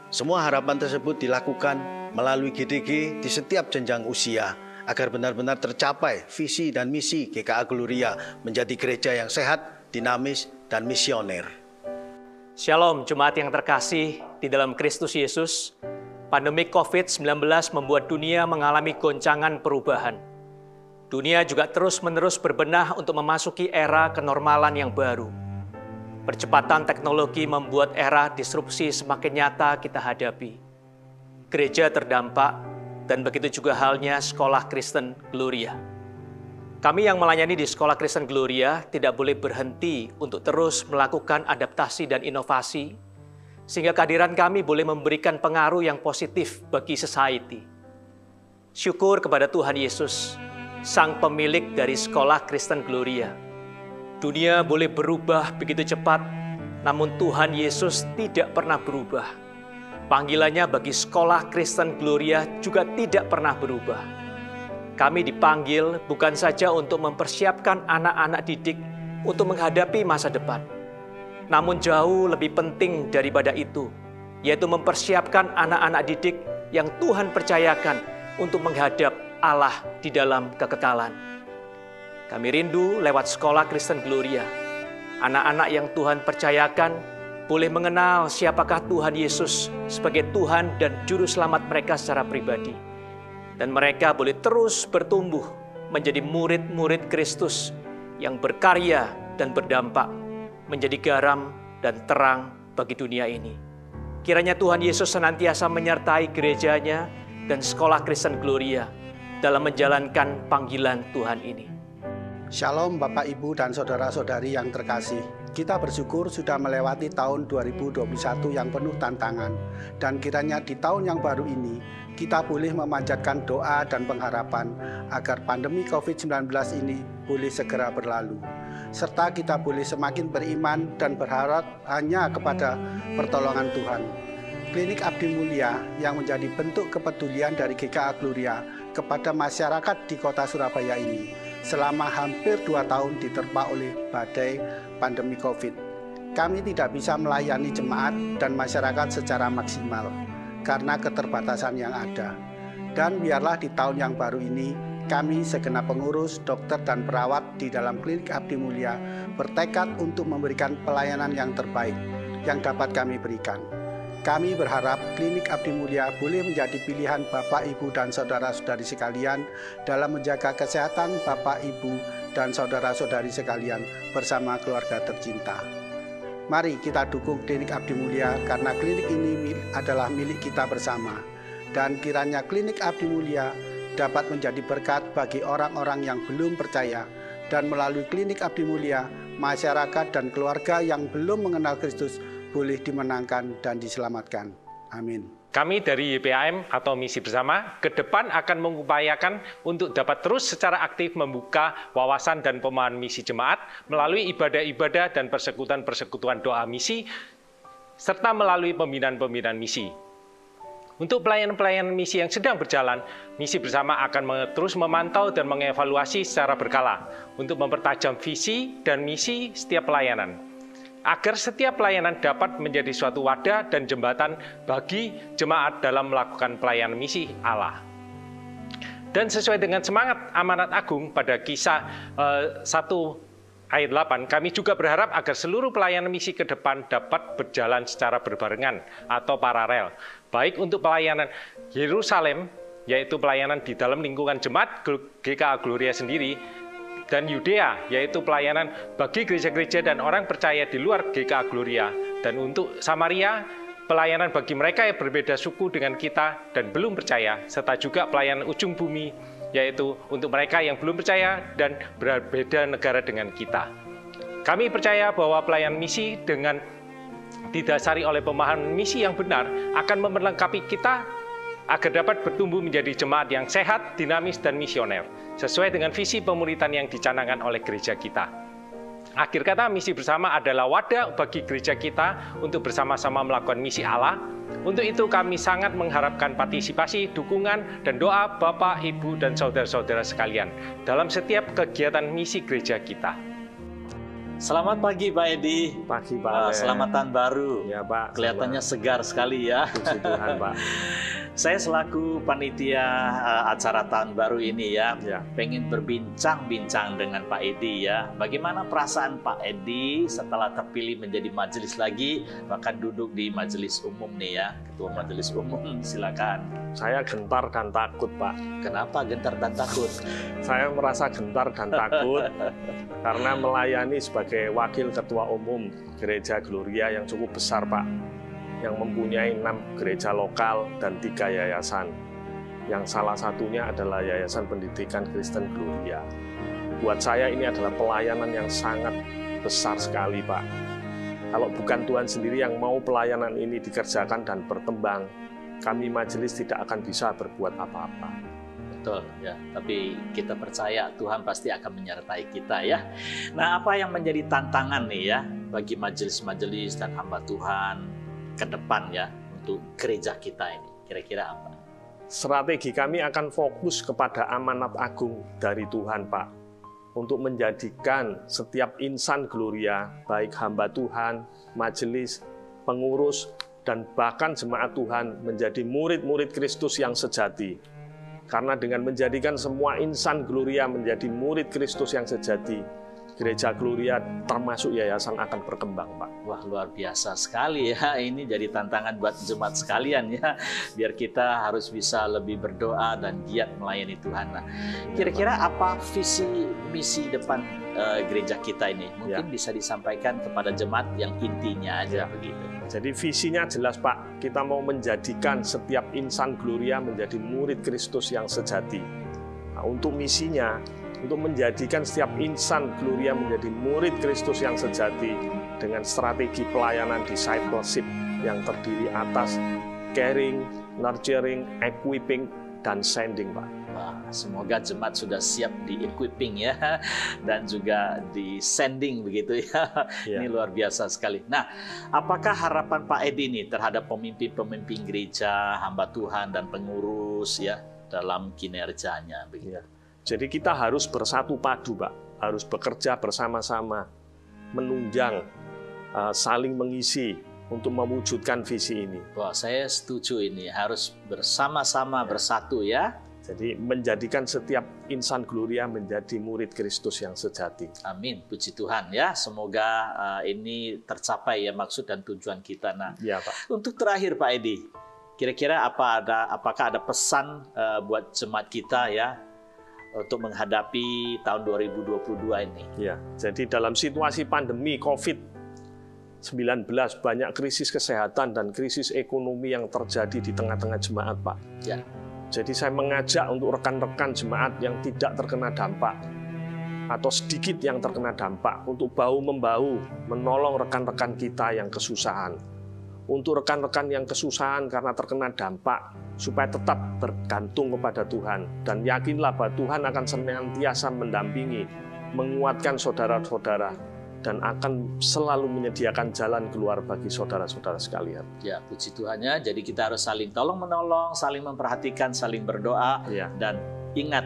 Semua harapan tersebut dilakukan melalui GDG di setiap jenjang usia, agar benar-benar tercapai visi dan misi GKA Gloria menjadi gereja yang sehat, dinamis, dan misioner. Shalom jemaat yang terkasih di dalam Kristus Yesus. Pandemi COVID-19 membuat dunia mengalami goncangan perubahan. Dunia juga terus-menerus berbenah untuk memasuki era kenormalan yang baru. Percepatan teknologi membuat era disrupsi semakin nyata kita hadapi. Gereja terdampak, dan begitu juga halnya Sekolah Kristen Gloria. Kami yang melayani di Sekolah Kristen Gloria tidak boleh berhenti untuk terus melakukan adaptasi dan inovasi, sehingga kehadiran kami boleh memberikan pengaruh yang positif bagi society. Syukur kepada Tuhan Yesus, Sang Pemilik dari Sekolah Kristen Gloria. Dunia boleh berubah begitu cepat, namun Tuhan Yesus tidak pernah berubah. Panggilannya bagi Sekolah Kristen Gloria juga tidak pernah berubah. Kami dipanggil bukan saja untuk mempersiapkan anak-anak didik untuk menghadapi masa depan, namun jauh lebih penting daripada itu, yaitu mempersiapkan anak-anak didik yang Tuhan percayakan untuk menghadap Allah di dalam kekekalan. Kami rindu lewat Sekolah Kristen Gloria, anak-anak yang Tuhan percayakan boleh mengenal siapakah Tuhan Yesus sebagai Tuhan dan Juru Selamat mereka secara pribadi. Dan mereka boleh terus bertumbuh menjadi murid-murid Kristus yang berkarya dan berdampak, menjadi garam dan terang bagi dunia ini. Kiranya Tuhan Yesus senantiasa menyertai gerejanya dan Sekolah Kristen Gloria dalam menjalankan panggilan Tuhan ini. Shalom Bapak, Ibu, dan Saudara-saudari yang terkasih. Kita bersyukur sudah melewati tahun 2021 yang penuh tantangan. Dan kiranya di tahun yang baru ini, kita boleh memanjatkan doa dan pengharapan agar pandemi COVID-19 ini boleh segera berlalu. serta kita boleh semakin beriman dan berharap hanya kepada pertolongan Tuhan. Klinik Abdi Mulia yang menjadi bentuk kepedulian dari GKA Gloria kepada masyarakat di kota Surabaya ini selama hampir 2 tahun diterpa oleh badai pandemi COVID. Kami tidak bisa melayani jemaat dan masyarakat secara maksimal karena keterbatasan yang ada. Dan biarlah di tahun yang baru ini, kami segenap pengurus, dokter, dan perawat di dalam Klinik Abdi Mulia bertekad untuk memberikan pelayanan yang terbaik yang dapat kami berikan. Kami berharap Klinik Abdi Mulia boleh menjadi pilihan Bapak, Ibu, dan saudara-saudari sekalian dalam menjaga kesehatan Bapak, Ibu, dan saudara-saudari sekalian bersama keluarga tercinta. Mari kita dukung Klinik Abdi Mulia karena klinik ini adalah milik kita bersama. Dan kiranya Klinik Abdi Mulia dapat menjadi berkat bagi orang-orang yang belum percaya. Dan melalui Klinik Abdi Mulia, masyarakat dan keluarga yang belum mengenal Kristus boleh dimenangkan dan diselamatkan. Amin. Kami dari YPAM atau Misi Bersama ke depan akan mengupayakan untuk dapat terus secara aktif membuka wawasan dan pemahaman misi jemaat melalui ibadah-ibadah dan persekutuan-persekutuan doa misi, serta melalui pembinaan-pembinaan misi. Untuk pelayanan-pelayanan misi yang sedang berjalan, Misi Bersama akan terus memantau dan mengevaluasi secara berkala untuk mempertajam visi dan misi setiap pelayanan, agar setiap pelayanan dapat menjadi suatu wadah dan jembatan bagi jemaat dalam melakukan pelayanan misi Allah. Dan sesuai dengan semangat amanat agung pada Kisah 1 ayat 8, kami juga berharap agar seluruh pelayanan misi ke depan dapat berjalan secara berbarengan atau paralel, baik untuk pelayanan Yerusalem, yaitu pelayanan di dalam lingkungan jemaat GKA Gloria sendiri, dan Yudea, yaitu pelayanan bagi gereja-gereja dan orang percaya di luar GKA Gloria. Dan untuk Samaria, pelayanan bagi mereka yang berbeda suku dengan kita dan belum percaya, serta juga pelayanan ujung bumi, yaitu untuk mereka yang belum percaya dan berbeda negara dengan kita. Kami percaya bahwa pelayanan misi dengan didasari oleh pemahaman misi yang benar akan memperlengkapi kita agar dapat bertumbuh menjadi jemaat yang sehat, dinamis, dan misioner, sesuai dengan visi pemuritan yang dicanangkan oleh gereja kita. Akhir kata, Misi Bersama adalah wadah bagi gereja kita untuk bersama-sama melakukan misi Allah. Untuk itu kami sangat mengharapkan partisipasi, dukungan, dan doa Bapak, Ibu, dan saudara-saudara sekalian dalam setiap kegiatan misi gereja kita. Selamat pagi Pak Edi. Pagi Pak. Selamat tahun baru. Ya Pak. Kelihatannya segar sekali ya. Puji Tuhan Pak. Saya selaku panitia acara tahun baru ini ya, pengen berbincang-bincang dengan Pak Edi ya. Bagaimana perasaan Pak Edi setelah terpilih menjadi majelis lagi, bahkan duduk di majelis umum nih ya, ketua majelis umum, silakan. Saya gentar dan takut Pak. Kenapa gentar dan takut? Saya merasa gentar dan takut karena melayani sebagai wakil ketua umum Gereja Gloria yang cukup besar Pak, yang mempunyai 6 gereja lokal dan 3 yayasan, yang salah satunya adalah Yayasan Pendidikan Kristen Gloria. Buat saya ini adalah pelayanan yang sangat besar sekali Pak. Kalau bukan Tuhan sendiri yang mau pelayanan ini dikerjakan dan berkembang, kami majelis tidak akan bisa berbuat apa-apa. Betul ya, tapi kita percaya Tuhan pasti akan menyertai kita ya. Nah, apa yang menjadi tantangan nih ya bagi majelis-majelis dan hamba Tuhan ke depan ya untuk gereja kita ini, kira-kira apa? Strategi kami akan fokus kepada amanat agung dari Tuhan Pak, untuk menjadikan setiap insan Gloria, baik hamba Tuhan, majelis, pengurus, dan bahkan jemaat Tuhan menjadi murid-murid Kristus yang sejati. Karena dengan menjadikan semua insan Gloria menjadi murid Kristus yang sejati, Gereja Gloria termasuk yayasan akan berkembang, Pak. Wah, luar biasa sekali ya. Ini jadi tantangan buat jemaat sekalian ya. Biar kita harus bisa lebih berdoa dan giat melayani Tuhan. Nah, kira-kira apa visi misi depan gereja kita ini? Mungkin bisa disampaikan kepada jemaat yang intinya aja begitu. Jadi visinya jelas, Pak. Kita mau menjadikan setiap insan Gloria menjadi murid Kristus yang sejati. Nah, untuk misinya, untuk menjadikan setiap insan Gloria menjadi murid Kristus yang sejati dengan strategi pelayanan discipleship yang terdiri atas caring, nurturing, equipping, dan sending, Pak. Wah, semoga jemaat sudah siap di equipping ya, dan juga di sending begitu ya. Ini luar biasa sekali. Nah, apakah harapan Pak Edi ini terhadap pemimpin-pemimpin gereja, hamba Tuhan dan pengurus ya dalam kinerjanya begitu? Jadi kita harus bersatu padu, Pak. Harus bekerja bersama-sama, menunjang, saling mengisi untuk mewujudkan visi ini. Wah, saya setuju ini harus bersama-sama bersatu ya. Jadi menjadikan setiap insan Gloria menjadi murid Kristus yang sejati. Amin, puji Tuhan ya. Semoga ini tercapai ya maksud dan tujuan kita. Nah, ya, Pak. Untuk terakhir Pak Edi, kira-kira apakah ada pesan buat jemaat kita ya untuk menghadapi tahun 2022 ini? Ya, jadi dalam situasi pandemi COVID-19 banyak krisis kesehatan dan krisis ekonomi yang terjadi di tengah-tengah jemaat, Pak. Ya. Jadi saya mengajak untuk rekan-rekan jemaat yang tidak terkena dampak atau sedikit yang terkena dampak untuk bahu-membahu menolong rekan-rekan kita yang kesusahan. Untuk rekan-rekan yang kesusahan karena terkena dampak, supaya tetap bergantung kepada Tuhan. Dan yakinlah bahwa Tuhan akan senantiasa mendampingi, menguatkan saudara-saudara, dan akan selalu menyediakan jalan keluar bagi saudara-saudara sekalian. Ya, puji Tuhan ya. Jadi kita harus saling tolong-menolong, saling memperhatikan, saling berdoa, dan ingat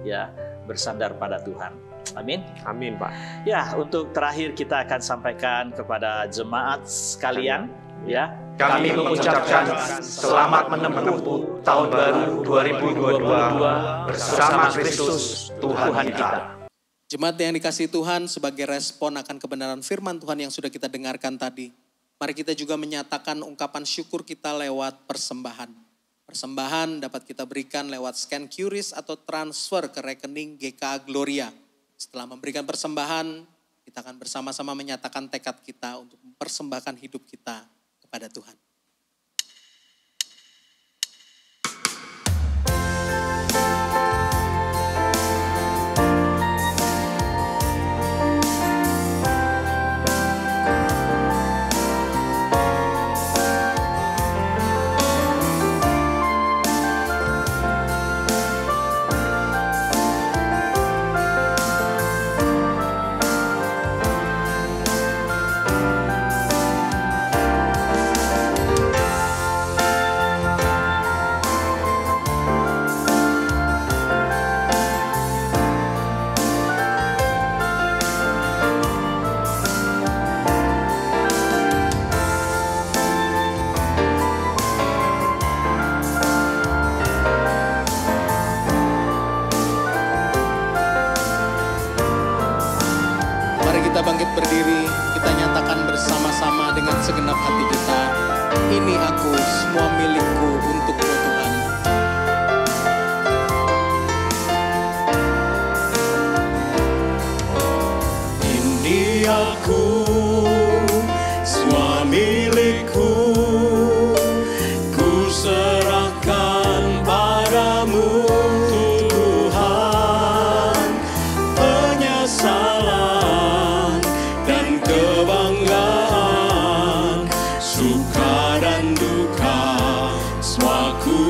ya, bersandar pada Tuhan. Amin. Amin, Pak. Ya, untuk terakhir kita akan sampaikan kepada jemaat sekalian ya. Kami mengucapkan selamat menempuh tahun baru 2022 bersama Kristus Tuhan kita. Jemaat yang dikasihi Tuhan, sebagai respon akan kebenaran firman Tuhan yang sudah kita dengarkan tadi, mari kita juga menyatakan ungkapan syukur kita lewat persembahan. Persembahan dapat kita berikan lewat scan QRIS atau transfer ke rekening GKA Gloria. Setelah memberikan persembahan, kita akan bersama-sama menyatakan tekad kita untuk mempersembahkan hidup kita kepada Tuhan. Kita bangkit berdiri, kita nyatakan bersama-sama dengan segenap hati kita. Ini aku, semua milikku untukmu Tuhan. Ini aku, semua milikku, ku serahkan padamu Tuhan. Penyesalan kebanggaan, suka dan duka, semua ku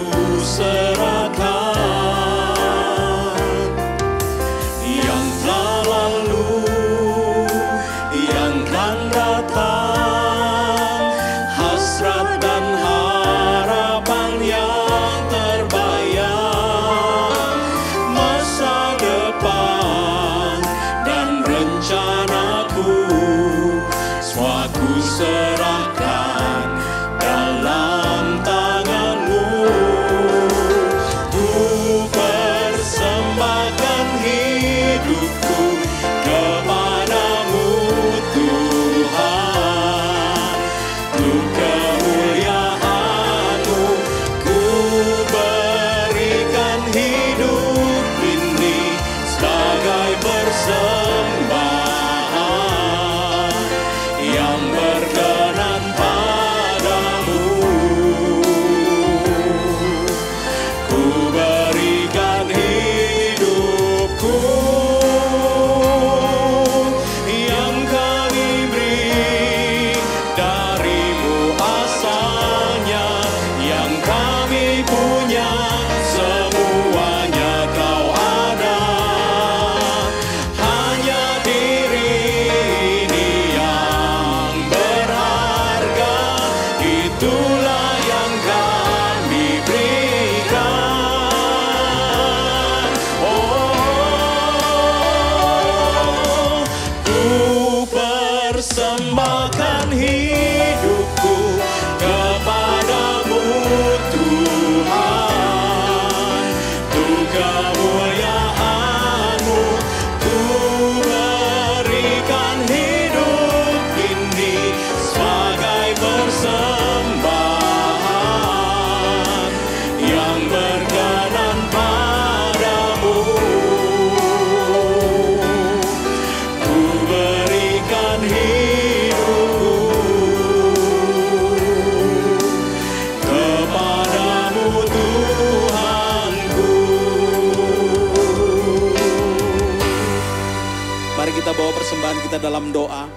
kita dalam doa.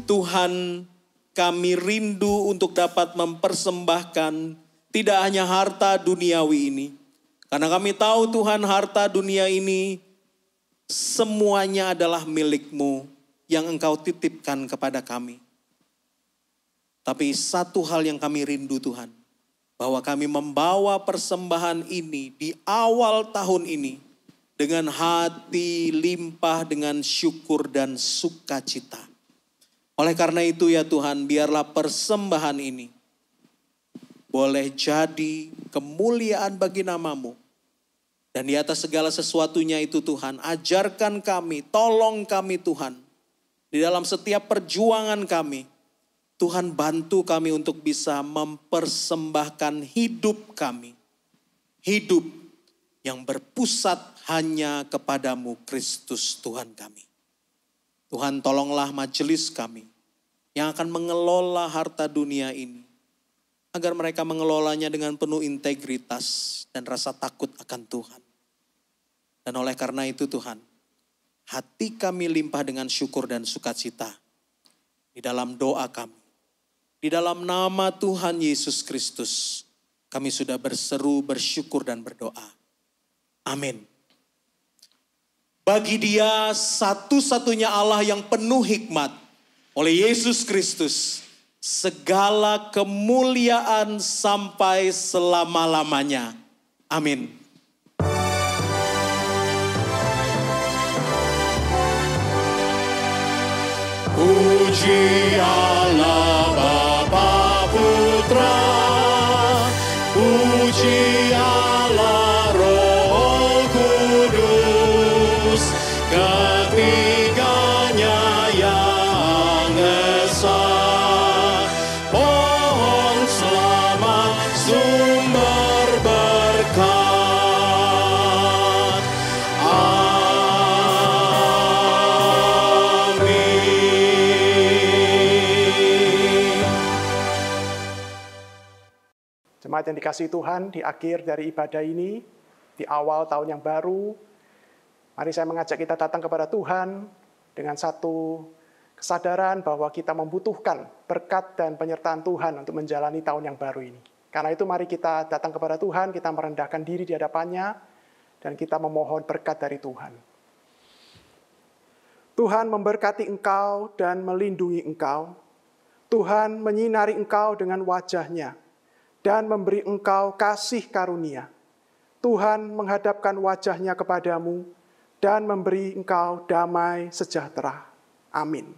Tuhan, kami rindu untuk dapat mempersembahkan tidak hanya harta duniawi ini. Karena kami tahu Tuhan, harta dunia ini semuanya adalah milik-Mu yang Engkau titipkan kepada kami. Tapi satu hal yang kami rindu Tuhan, bahwa kami membawa persembahan ini di awal tahun ini dengan hati limpah dengan syukur dan sukacita. Oleh karena itu ya Tuhan, biarlah persembahan ini boleh jadi kemuliaan bagi nama-Mu. Dan di atas segala sesuatunya itu Tuhan, ajarkan kami, tolong kami Tuhan. Di dalam setiap perjuangan kami, Tuhan bantu kami untuk bisa mempersembahkan hidup kami. Hidup yang berpusat hanya kepadamu Kristus Tuhan kami. Tuhan tolonglah majelis kami yang akan mengelola harta dunia ini. Agar mereka mengelolanya dengan penuh integritas dan rasa takut akan Tuhan. Dan oleh karena itu Tuhan, hati kami limpah dengan syukur dan sukacita. Di dalam doa kami. Di dalam nama Tuhan Yesus Kristus, kami sudah berseru, bersyukur dan berdoa. Amin. Bagi Dia satu-satunya Allah yang penuh hikmat, oleh Yesus Kristus, segala kemuliaan sampai selama-lamanya. Amin. Puji Allah Bapa Putra, puji Allah Roh Kudus, ketiganya yang esa. Pohon selamat sumber berkat. Jemaat yang dikasihi Tuhan, di akhir dari ibadah ini, di awal tahun yang baru, mari saya mengajak kita datang kepada Tuhan dengan satu kesadaran bahwa kita membutuhkan berkat dan penyertaan Tuhan untuk menjalani tahun yang baru ini. Karena itu mari kita datang kepada Tuhan, kita merendahkan diri di hadapannya, dan kita memohon berkat dari Tuhan. Tuhan memberkati engkau dan melindungi engkau. Tuhan menyinari engkau dengan wajah-Nya dan memberi engkau kasih karunia. Tuhan menghadapkan wajah-Nya kepadamu dan memberi engkau damai sejahtera. Amin.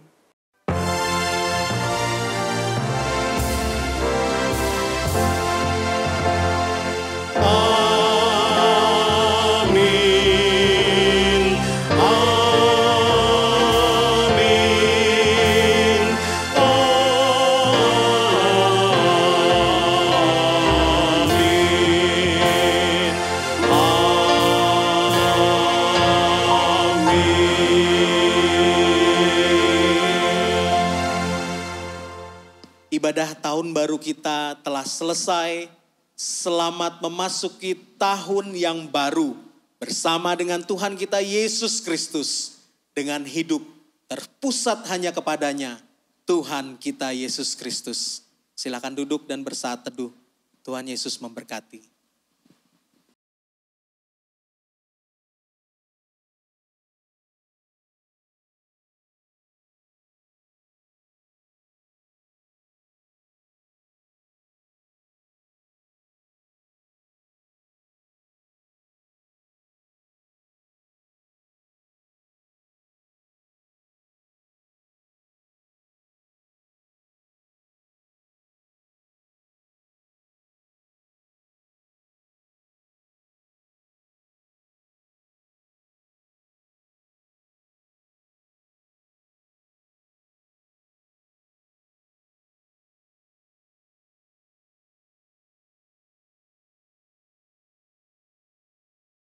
Ibadah tahun baru kita telah selesai. Selamat memasuki tahun yang baru bersama dengan Tuhan kita Yesus Kristus. Dengan hidup terpusat hanya kepadanya, Tuhan kita Yesus Kristus. Silakan duduk dan bersaat teduh. Tuhan Yesus memberkati.